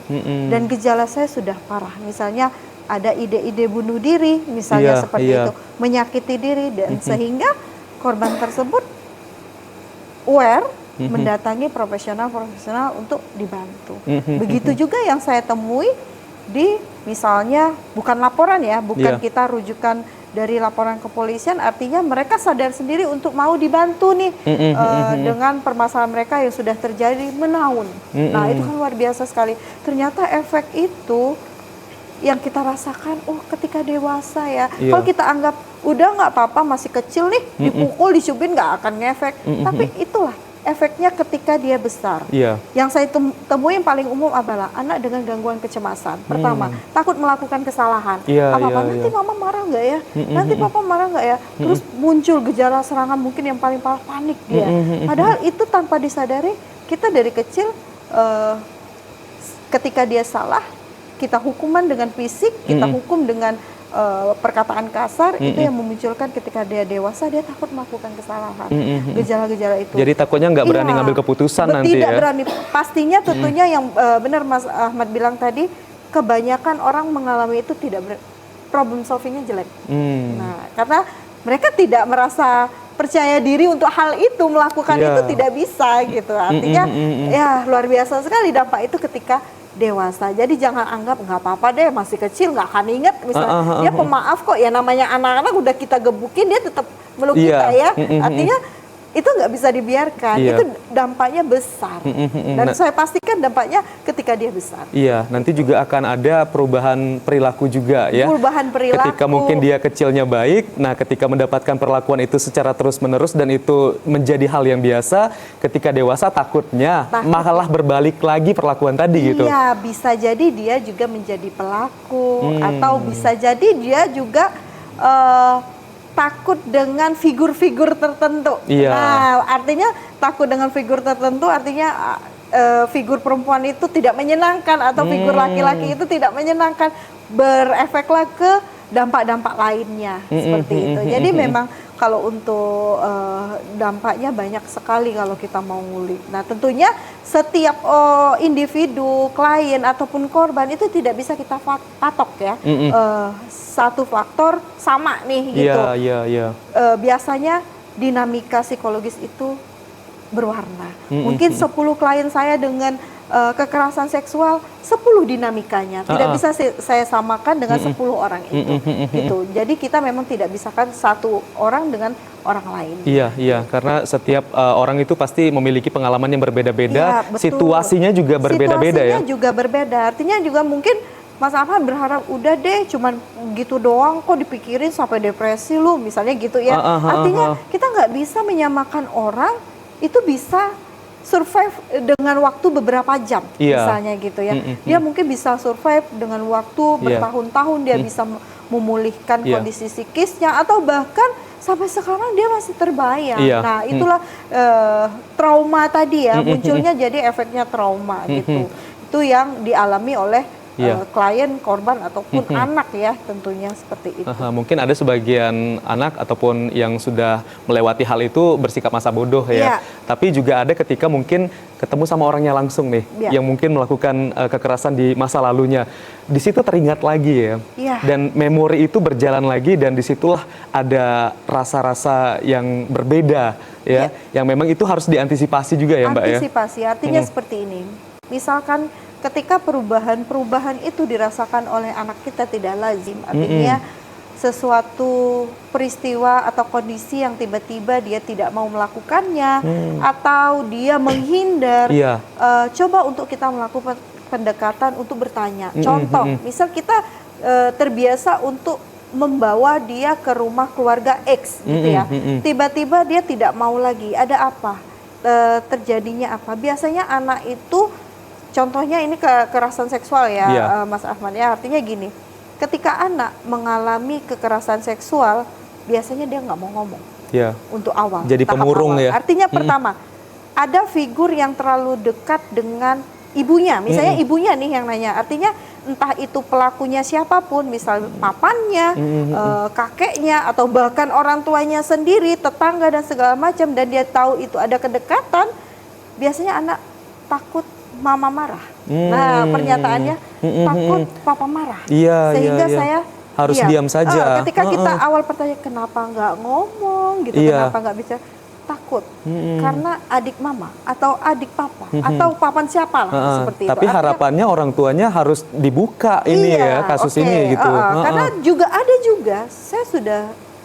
dan gejala saya sudah parah. Misalnya ada ide-ide bunuh diri, misalnya seperti itu, menyakiti diri, dan sehingga korban tersebut aware, mendatangi profesional-profesional untuk dibantu. Begitu juga yang saya temui di misalnya bukan laporan ya, bukan kita rujukan dari laporan kepolisian, artinya mereka sadar sendiri untuk mau dibantu nih dengan permasalahan mereka yang sudah terjadi menaun. Nah, itu kan luar biasa sekali. Ternyata efek itu yang kita rasakan, ketika dewasa ya. Kalau kita anggap udah nggak apa-apa, masih kecil nih, dipukul, dicubit nggak akan ngefek. Tapi itulah efeknya ketika dia besar. Iya. Yang saya temui yang paling umum adalah anak dengan gangguan kecemasan. Pertama, takut melakukan kesalahan. Iya, Apa-apa, iya, nanti iya. mama marah nggak ya? Nanti papa marah nggak ya? Terus muncul gejala serangan mungkin yang paling parah, panik dia. Padahal itu tanpa disadari, kita dari kecil ketika dia salah, kita hukuman dengan fisik, kita hukum dengan perkataan kasar, itu yang memunculkan ketika dia dewasa, dia takut melakukan kesalahan. Gejala-gejala itu. Jadi takutnya nggak berani Iya, ngambil keputusan nanti tidak ya. berani. Pastinya tentunya yang benar Mas Ahmad bilang tadi, kebanyakan orang mengalami itu problem solvingnya jelek. Nah, karena mereka tidak merasa percaya diri untuk hal itu, melakukan itu tidak bisa gitu. Artinya ya luar biasa sekali dampak itu ketika dewasa. Jadi jangan anggap nggak apa-apa deh, masih kecil nggak akan inget. Misalnya dia pemaaf kok, ya namanya anak-anak udah kita gebukin dia tetap meluk kita ya. Artinya itu nggak bisa dibiarkan. Itu dampaknya besar. Dan saya pastikan dampaknya ketika dia besar. Iya, nanti juga akan ada perubahan perilaku juga ya. Perubahan perilaku. Ketika mungkin dia kecilnya baik, nah ketika mendapatkan perlakuan itu secara terus-menerus dan itu menjadi hal yang biasa, ketika dewasa takutnya malah berbalik lagi perlakuan tadi gitu. Iya, bisa jadi dia juga menjadi pelaku atau bisa jadi dia juga takut dengan figur-figur tertentu. Iya. Nah, artinya takut dengan figur tertentu artinya figur perempuan itu tidak menyenangkan atau figur laki-laki itu tidak menyenangkan, berefeklah ke dampak-dampak lainnya seperti itu. Jadi memang kalau untuk dampaknya banyak sekali kalau kita mau ngulik. Nah, tentunya setiap individu, klien ataupun korban itu tidak bisa kita patok ya. Satu faktor sama nih gitu. Iya. Biasanya dinamika psikologis itu berwarna. Mungkin 10 klien saya dengan kekerasan seksual, 10 dinamikanya. Tidak bisa saya samakan dengan 10 orang itu. Gitu. Jadi kita memang tidak bisakan satu orang dengan orang lain. Iya, karena setiap orang itu pasti memiliki pengalaman yang berbeda-beda, Betul. situasinya juga berbeda-beda ya. Situasinya juga berbeda. Artinya juga mungkin Mas Ahmad berharap udah deh cuman gitu doang kok dipikirin sampai depresi lu misalnya gitu ya. Artinya kita nggak bisa menyamakan orang itu bisa survive dengan waktu beberapa jam misalnya gitu ya. Dia mungkin bisa survive dengan waktu bertahun-tahun, dia bisa memulihkan kondisi psikisnya atau bahkan sampai sekarang dia masih terbayang. Nah, itulah trauma tadi ya, munculnya jadi efeknya trauma gitu. Itu yang dialami oleh klien, korban ataupun anak ya, tentunya seperti itu. Mungkin ada sebagian anak ataupun yang sudah melewati hal itu bersikap masa bodoh ya. Tapi juga ada ketika mungkin ketemu sama orangnya langsung nih, yang mungkin melakukan kekerasan di masa lalunya. Di situ teringat lagi ya. Dan memori itu berjalan lagi dan disitulah ada rasa-rasa yang berbeda ya. Yang memang itu harus diantisipasi juga ya Mbak ya. Antisipasi artinya seperti ini. Misalkan ketika perubahan itu dirasakan oleh anak kita tidak lazim, artinya sesuatu peristiwa atau kondisi yang tiba-tiba dia tidak mau melakukannya atau dia menghindar, coba untuk kita melakukan pendekatan untuk bertanya. Contoh, misal kita terbiasa untuk membawa dia ke rumah keluarga X gitu ya, tiba-tiba dia tidak mau lagi, ada apa? Terjadinya apa? Biasanya anak itu, contohnya ini kekerasan seksual ya, Mas Ahmad ya, artinya gini, ketika anak mengalami kekerasan seksual, biasanya dia nggak mau ngomong untuk awal. Jadi pemurung ya. Artinya pertama, ada figur yang terlalu dekat dengan ibunya, misalnya ibunya nih yang nanya, artinya entah itu pelakunya siapapun, misal papannya, kakeknya, atau bahkan orang tuanya sendiri, tetangga dan segala macam, dan dia tahu itu ada kedekatan, biasanya anak takut mama marah. Nah, pernyataannya takut papa marah. Sehingga saya harus diam saja. Ketika kita awal bertanya kenapa nggak ngomong gitu, kenapa nggak bicara, takut karena adik mama atau adik papa atau papan siapa lah seperti itu. Tapi harapannya orang tuanya harus dibuka ini ya, kasus ini gitu. Karena juga saya sudah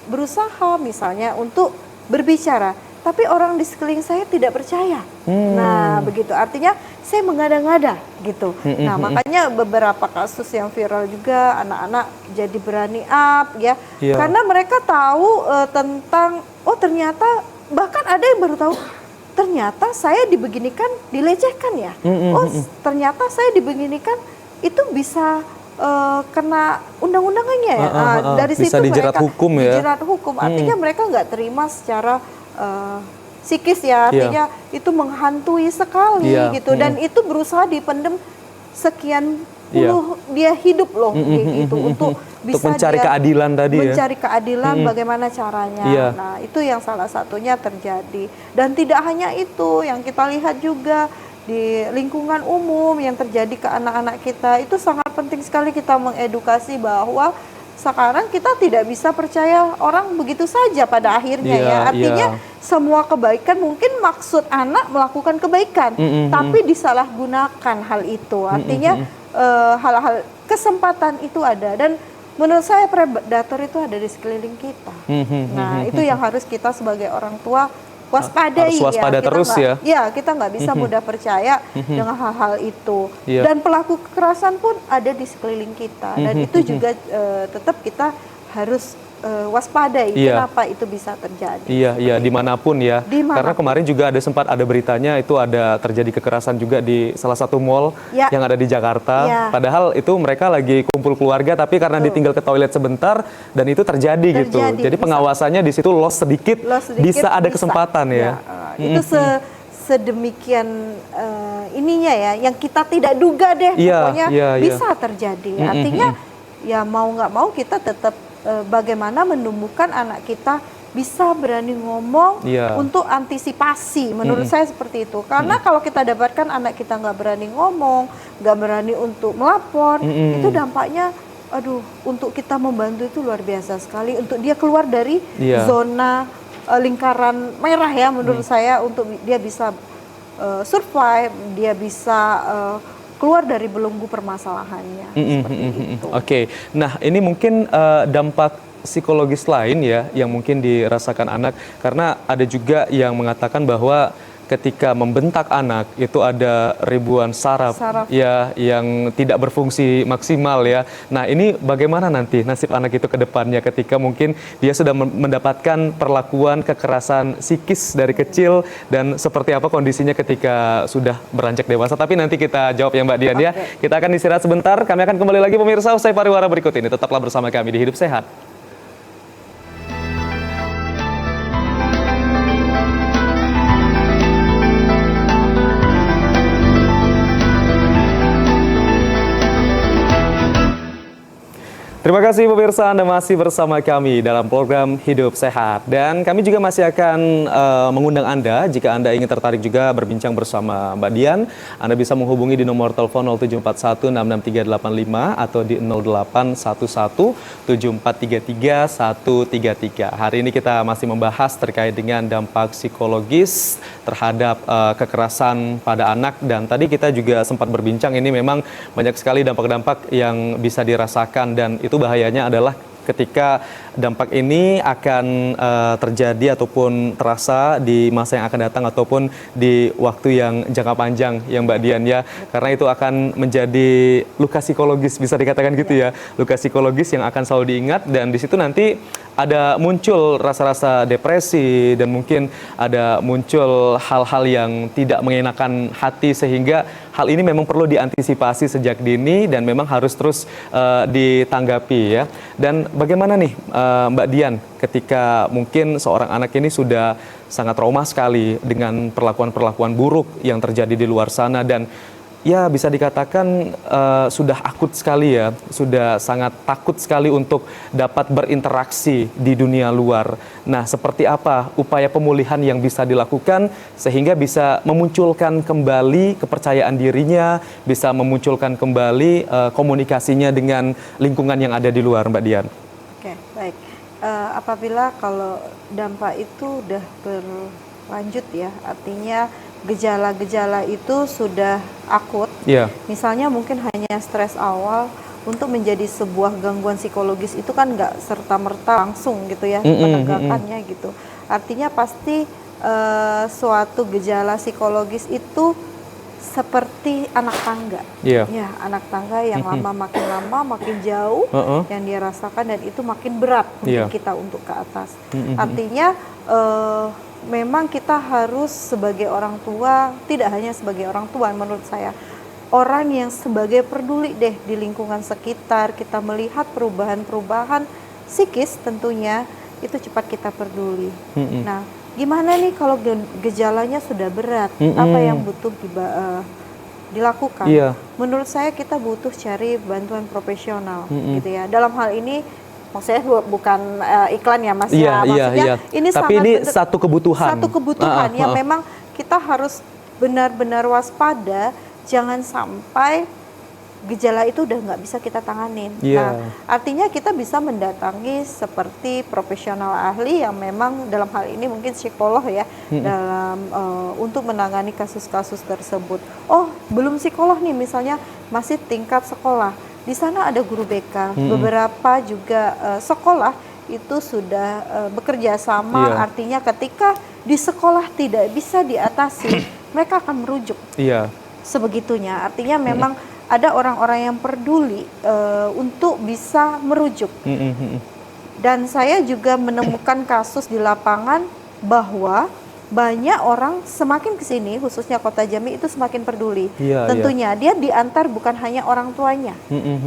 berusaha misalnya untuk berbicara, tapi orang di sekeliling saya tidak percaya. Nah, begitu. Artinya saya mengada-ngada gitu. Nah, makanya beberapa kasus yang viral juga, anak-anak jadi berani up ya. Karena mereka tahu tentang, oh ternyata bahkan ada yang baru tahu ternyata saya dibeginikan, dilecehkan ya. Oh, ternyata saya dibeginikan, itu bisa kena undang-undangannya ya. Dari bisa situ dijerat mereka hukum ya. dijerat hukum. Artinya mereka nggak terima secara psikis ya. Artinya itu menghantui sekali gitu. Dan itu berusaha dipendem sekian puluh dia hidup loh gitu untuk bisa mencari keadilan tadi ya. Mencari keadilan bagaimana caranya. Nah, itu yang salah satunya terjadi. Dan tidak hanya itu, yang kita lihat juga di lingkungan umum yang terjadi ke anak-anak kita, itu sangat penting sekali kita mengedukasi bahwa sekarang kita tidak bisa percaya orang begitu saja pada akhirnya ya. Artinya semua kebaikan, mungkin maksud anak melakukan kebaikan, tapi disalahgunakan hal itu. Artinya hal-hal kesempatan itu ada, dan menurut saya predator itu ada di sekeliling kita. Nah, itu yang harus kita sebagai orang tua waspadai. Harus waspada ya. terus ya. Ya, kita nggak bisa mudah percaya dengan hal-hal itu. Dan pelaku kekerasan pun ada di sekeliling kita. Dan itu juga tetap kita harus waspadai. Kenapa itu bisa terjadi? Iya, dimanapun ya. Karena kemarin juga sempat ada beritanya itu ada terjadi kekerasan juga di salah satu mall yang ada di Jakarta. Padahal itu mereka lagi kumpul keluarga, tapi karena ditinggal ke toilet sebentar dan itu terjadi gitu. Jadi pengawasannya di situ loss sedikit bisa ada kesempatan ya. Itu sedemikian ininya ya, yang kita tidak duga deh pokoknya bisa terjadi. Artinya ya mau nggak mau kita tetap bagaimana menumbuhkan anak kita bisa berani ngomong untuk antisipasi. Menurut saya seperti itu. Karena kalau kita dapatkan anak kita nggak berani ngomong, nggak berani untuk melapor, itu dampaknya, aduh, untuk kita membantu itu luar biasa sekali. Untuk dia keluar dari zona lingkaran merah ya, menurut saya, untuk dia bisa survive, dia bisa keluar dari belenggu permasalahannya. Seperti itu. Oke, nah ini mungkin dampak psikologis lain ya yang mungkin dirasakan anak, karena ada juga yang mengatakan bahwa ketika membentak anak itu ada ribuan saraf ya yang tidak berfungsi maksimal ya. Nah, ini bagaimana nanti nasib anak itu ke depannya ketika mungkin dia sudah mendapatkan perlakuan kekerasan psikis dari kecil, dan seperti apa kondisinya ketika sudah beranjak dewasa. Tapi nanti kita jawab ya Mbak Dian ya. Kita akan istirahat sebentar, kami akan kembali lagi pemirsa usai pariwara berikut ini. Tetaplah bersama kami di Hidup Sehat. Terima kasih pemirsa, Anda masih bersama kami dalam program Hidup Sehat. Dan kami juga masih akan mengundang Anda, jika Anda ingin tertarik juga berbincang bersama Mbak Dian, Anda bisa menghubungi di nomor telepon 0741663385 atau di 0811743333. Hari ini kita masih membahas terkait dengan dampak psikologis terhadap kekerasan pada anak. Dan tadi kita juga sempat berbincang, ini memang banyak sekali dampak-dampak yang bisa dirasakan, dan itu bahayanya adalah ketika dampak ini akan terjadi ataupun terasa di masa yang akan datang ataupun di waktu yang jangka panjang ya Mbak Dian ya. Karena itu akan menjadi luka psikologis, bisa dikatakan gitu ya. Luka psikologis yang akan selalu diingat, dan di situ nanti ada muncul rasa-rasa depresi, dan mungkin ada muncul hal-hal yang tidak mengenakan hati, sehingga hal ini memang perlu diantisipasi sejak dini dan memang harus terus ditanggapi ya. Dan bagaimana nih Mbak Dian ketika mungkin seorang anak ini sudah sangat trauma sekali dengan perlakuan-perlakuan buruk yang terjadi di luar sana, dan ya bisa dikatakan sudah akut sekali ya, sudah sangat takut sekali untuk dapat berinteraksi di dunia luar. Nah, seperti apa upaya pemulihan yang bisa dilakukan sehingga bisa memunculkan kembali kepercayaan dirinya, bisa memunculkan kembali komunikasinya dengan lingkungan yang ada di luar, Mbak Dian? Oke, baik. Apabila kalau dampak itu udah berlanjut ya, artinya gejala-gejala itu sudah akut, misalnya mungkin hanya stres awal, untuk menjadi sebuah gangguan psikologis itu kan nggak serta-merta langsung gitu ya penegakannya gitu. Artinya pasti suatu gejala psikologis itu seperti anak tangga, ya anak tangga yang makin lama makin jauh yang dia rasakan, dan itu makin berat untuk kita untuk ke atas. Artinya memang kita harus sebagai orang tua, tidak hanya sebagai orang tua menurut saya, orang yang sebagai peduli deh di lingkungan sekitar, kita melihat perubahan-perubahan psikis tentunya, itu cepat kita peduli. Nah, gimana nih kalau gejalanya sudah berat, apa yang butuh dilakukan? Menurut saya kita butuh cari bantuan profesional, gitu ya. Dalam hal ini, maksudnya bukan iklan ya Mas, ya. Maksudnya ini tapi ini satu kebutuhan. Satu kebutuhan yang memang kita harus benar-benar waspada, jangan sampai gejala itu udah nggak bisa kita tanganin. Nah, artinya kita bisa mendatangi seperti profesional ahli yang memang dalam hal ini mungkin psikolog ya, dalam untuk menangani kasus-kasus tersebut. Oh, belum psikolog nih, misalnya masih tingkat sekolah. Di sana ada guru BK, beberapa juga sekolah itu sudah bekerja sama. Artinya ketika di sekolah tidak bisa diatasi, mereka akan merujuk. Sebegitunya. Artinya memang ada orang-orang yang peduli untuk bisa merujuk. Dan saya juga menemukan kasus di lapangan bahwa banyak orang semakin kesini, khususnya Kota Jambi itu semakin peduli. Tentunya dia diantar bukan hanya orang tuanya,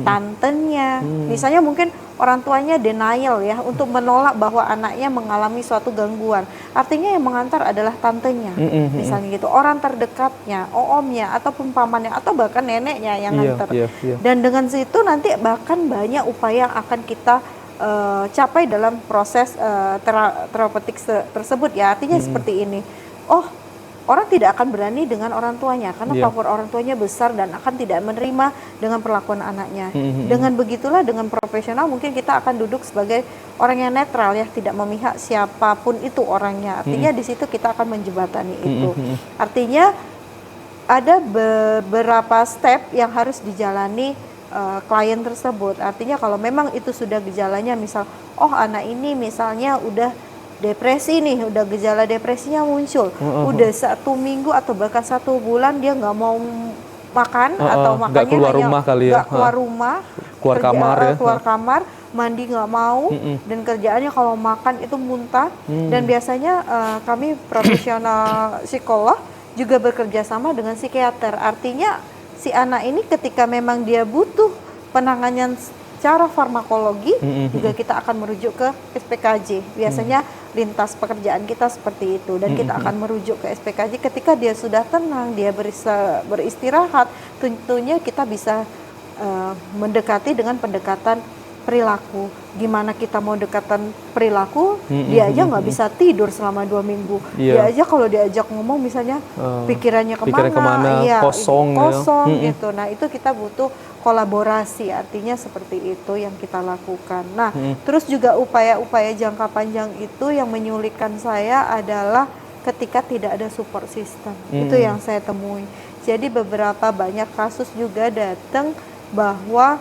tantenya. Misalnya mungkin orang tuanya denial ya untuk menolak bahwa anaknya mengalami suatu gangguan. Artinya yang mengantar adalah tantenya, misalnya gitu. Orang terdekatnya, omnya atau pamannya atau bahkan neneknya yang ngantar. Dan dengan situ nanti bahkan banyak upaya yang akan kita capai dalam proses terapeutik tersebut ya. Artinya seperti ini. Oh, orang tidak akan berani dengan orang tuanya karena power orang tuanya besar dan akan tidak menerima dengan perlakuan anaknya. Dengan begitulah, dengan profesional mungkin kita akan duduk sebagai orang yang netral ya, tidak memihak siapapun itu orangnya. Artinya di situ kita akan menjembatani itu. Artinya ada beberapa step yang harus dijalani klien tersebut. Artinya kalau memang itu sudah gejalanya, misal oh anak ini misalnya udah depresi nih, udah gejala depresinya muncul, udah 1 minggu atau bahkan 1 bulan dia nggak mau makan atau makannya keluar rumah kali ya, nggak keluar rumah, keluar kamar ya, keluar kamar, mandi nggak mau, dan kerjaannya kalau makan itu muntah. Dan biasanya kami profesional psikolog juga bekerja sama dengan psikiater. Artinya si anak ini ketika memang dia butuh penanganan secara farmakologi, juga kita akan merujuk ke SPKJ. Biasanya lintas pekerjaan kita seperti itu, dan kita akan merujuk ke SPKJ ketika dia sudah tenang, dia beristirahat. Tentunya kita bisa mendekati dengan pendekatan perilaku. Gimana kita mau dekatan perilaku, dia aja nggak bisa tidur selama 2 minggu. Dia aja kalau diajak ngomong misalnya pikirannya kemana ya, kosong gitu. Nah itu kita butuh kolaborasi, artinya seperti itu yang kita lakukan. Nah terus juga upaya-upaya jangka panjang itu yang menyulitkan saya adalah ketika tidak ada support system. Itu yang saya temui. Jadi beberapa banyak kasus juga datang bahwa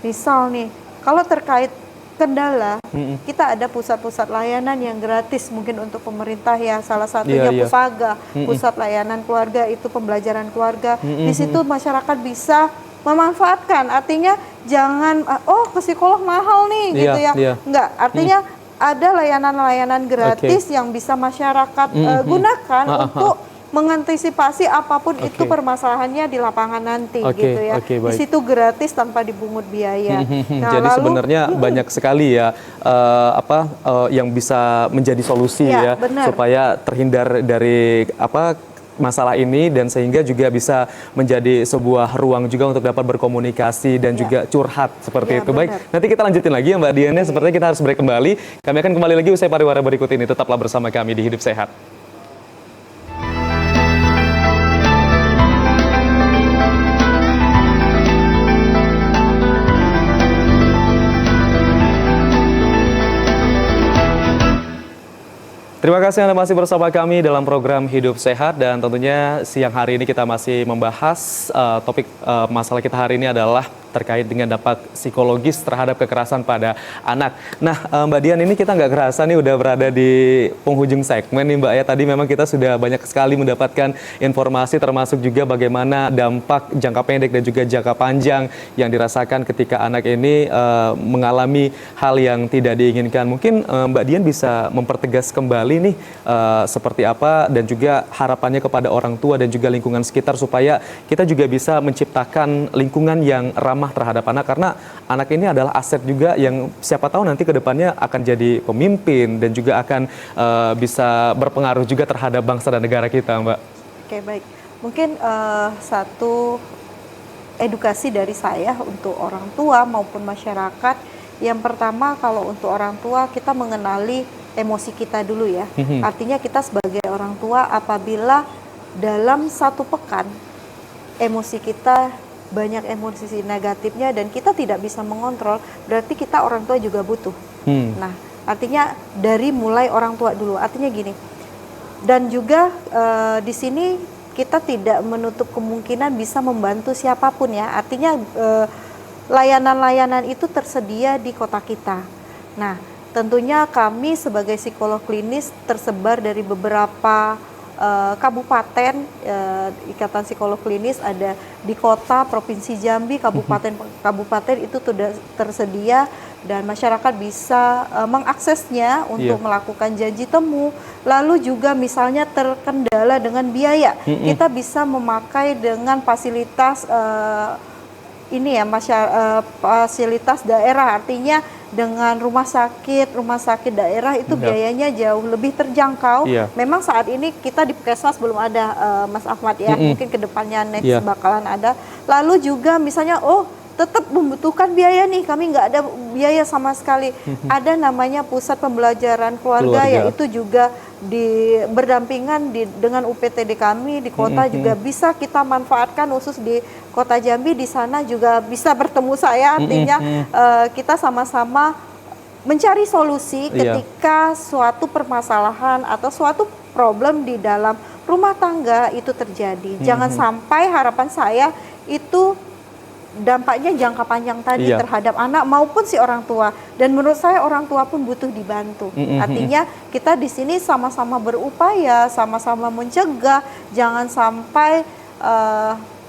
misal nih, kalau terkait kendala, kita ada pusat-pusat layanan yang gratis mungkin untuk pemerintah ya. Salah satunya Pusaga, Pusat Layanan Keluarga, itu pembelajaran keluarga. Di situ masyarakat bisa memanfaatkan. Artinya jangan ke psikolog mahal nih gitu ya. Enggak, artinya ada layanan-layanan gratis yang bisa masyarakat gunakan untuk mengantisipasi apapun itu permasalahannya di lapangan nanti gitu ya. Di situ gratis tanpa dipungut biaya. Nah, jadi sebenarnya banyak sekali ya yang bisa menjadi solusi ya supaya terhindar dari masalah ini, dan sehingga juga bisa menjadi sebuah ruang juga untuk dapat berkomunikasi dan juga curhat seperti itu. Baik, nanti kita lanjutin lagi ya Mbak Diannya. Sepertinya kita harus break kembali. Kami akan kembali lagi usai pariwara berikut ini. Tetaplah bersama kami di Hidup Sehat. Terima kasih Anda masih bersama kami dalam program Hidup Sehat, dan tentunya siang hari ini kita masih membahas topik masalah kita hari ini adalah terkait dengan dampak psikologis terhadap kekerasan pada anak. Nah, Mbak Dian, ini kita nggak kerasa nih udah berada di penghujung segmen nih Mbak ya. Tadi memang kita sudah banyak sekali mendapatkan informasi termasuk juga bagaimana dampak jangka pendek dan juga jangka panjang yang dirasakan ketika anak ini mengalami hal yang tidak diinginkan. Mungkin Mbak Dian bisa mempertegas kembali nih seperti apa dan juga harapannya kepada orang tua dan juga lingkungan sekitar supaya kita juga bisa menciptakan lingkungan yang ramah terhadap anak, karena anak ini adalah aset juga yang siapa tahu nanti ke depannya akan jadi pemimpin dan juga akan bisa berpengaruh juga terhadap bangsa dan negara kita, Mbak. Oke, baik. Mungkin satu edukasi dari saya untuk orang tua maupun masyarakat. Yang pertama, kalau untuk orang tua kita mengenali emosi kita dulu ya. Artinya kita sebagai orang tua apabila dalam satu pekan emosi kita banyak emosi negatifnya dan kita tidak bisa mengontrol, berarti kita orang tua juga butuh. Nah, artinya dari mulai orang tua dulu. Artinya gini, dan juga di sini kita tidak menutup kemungkinan bisa membantu siapapun ya. Artinya layanan-layanan itu tersedia di kota kita. Nah, tentunya kami sebagai psikolog klinis tersebar dari beberapa kabupaten, Ikatan Psikolog Klinis ada di kota, Provinsi Jambi, kabupaten itu sudah tersedia dan masyarakat bisa mengaksesnya untuk melakukan janji temu. Lalu juga misalnya terkendala dengan biaya, kita bisa memakai dengan fasilitas fasilitas daerah, artinya dengan rumah sakit daerah itu biayanya jauh lebih terjangkau. Memang saat ini kita di Puskesmas belum ada, Mas Ahmad ya, mungkin kedepannya next bakalan ada. Lalu juga misalnya, tetap membutuhkan biaya nih, kami nggak ada biaya sama sekali. Ada namanya pusat pembelajaran keluarga. Yaitu juga berdampingan dengan UPTD kami di kota juga bisa kita manfaatkan, khusus di kota Jambi. Di sana juga bisa bertemu saya, artinya kita sama-sama mencari solusi ketika suatu permasalahan atau suatu problem di dalam rumah tangga itu terjadi. Jangan sampai harapan saya itu dampaknya jangka panjang tadi terhadap anak maupun si orang tua. Dan menurut saya orang tua pun butuh dibantu. Artinya kita di sini sama-sama berupaya, sama-sama mencegah, jangan sampai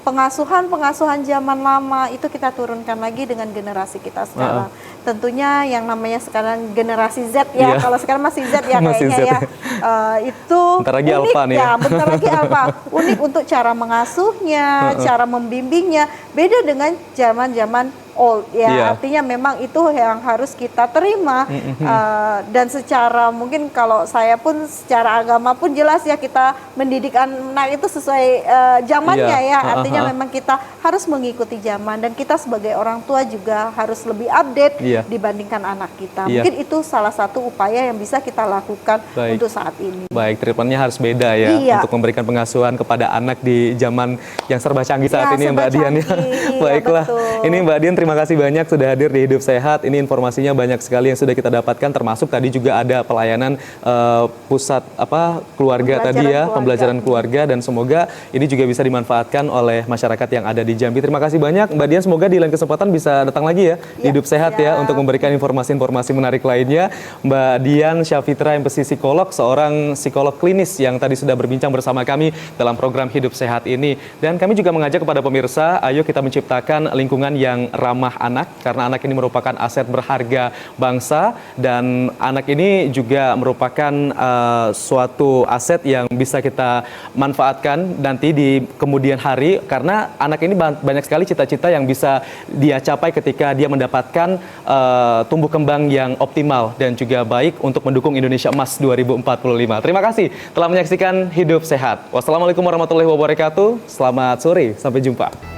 pengasuhan zaman lama itu kita turunkan lagi dengan generasi kita sekarang. Tentunya yang namanya sekarang generasi Z ya, kalau sekarang masih Z ya kayaknya ya. Itu bentar lagi unik alpha nih ya. Bentar lagi alpha. Unik untuk cara mengasuhnya, cara membimbingnya, beda dengan zaman-zaman old ya. Artinya memang itu yang harus kita terima. Dan secara mungkin kalau saya pun secara agama pun jelas ya, kita mendidik anak itu sesuai zamannya ya. Artinya memang kita harus mengikuti zaman, dan kita sebagai orang tua juga harus lebih update dibandingkan anak kita. Mungkin itu salah satu upaya yang bisa kita lakukan untuk saat ini. Baik, treatmentnya harus beda ya untuk memberikan pengasuhan kepada anak di zaman yang serba canggih saat ini ya Mbak Dian ya. Baiklah, ini Mbak Dian terima kasih banyak sudah hadir di Hidup Sehat. Ini informasinya banyak sekali yang sudah kita dapatkan, termasuk tadi juga ada pelayanan pusat keluarga tadi ya, pembelajaran keluarga, dan semoga ini juga bisa dimanfaatkan oleh masyarakat yang ada di Jambi. Terima kasih banyak Mbak Dian, semoga di lain kesempatan bisa datang lagi ya di Hidup Sehat ya untuk memberikan informasi-informasi menarik lainnya. Mbak Dian Syafitra, MPC Psikolog, seorang psikolog klinis yang tadi sudah berbincang bersama kami dalam program Hidup Sehat ini. Dan kami juga mengajak kepada pemirsa, ayo kita menciptakan lingkungan yang ramah anak, karena anak ini merupakan aset berharga bangsa, dan anak ini juga merupakan suatu aset yang bisa kita manfaatkan nanti di kemudian hari, karena anak ini banyak sekali cita-cita yang bisa dia capai ketika dia mendapatkan tumbuh kembang yang optimal dan juga baik untuk mendukung Indonesia Emas 2045. Terima kasih telah menyaksikan Hidup Sehat. Wassalamualaikum warahmatullahi wabarakatuh. Selamat sore, sampai jumpa.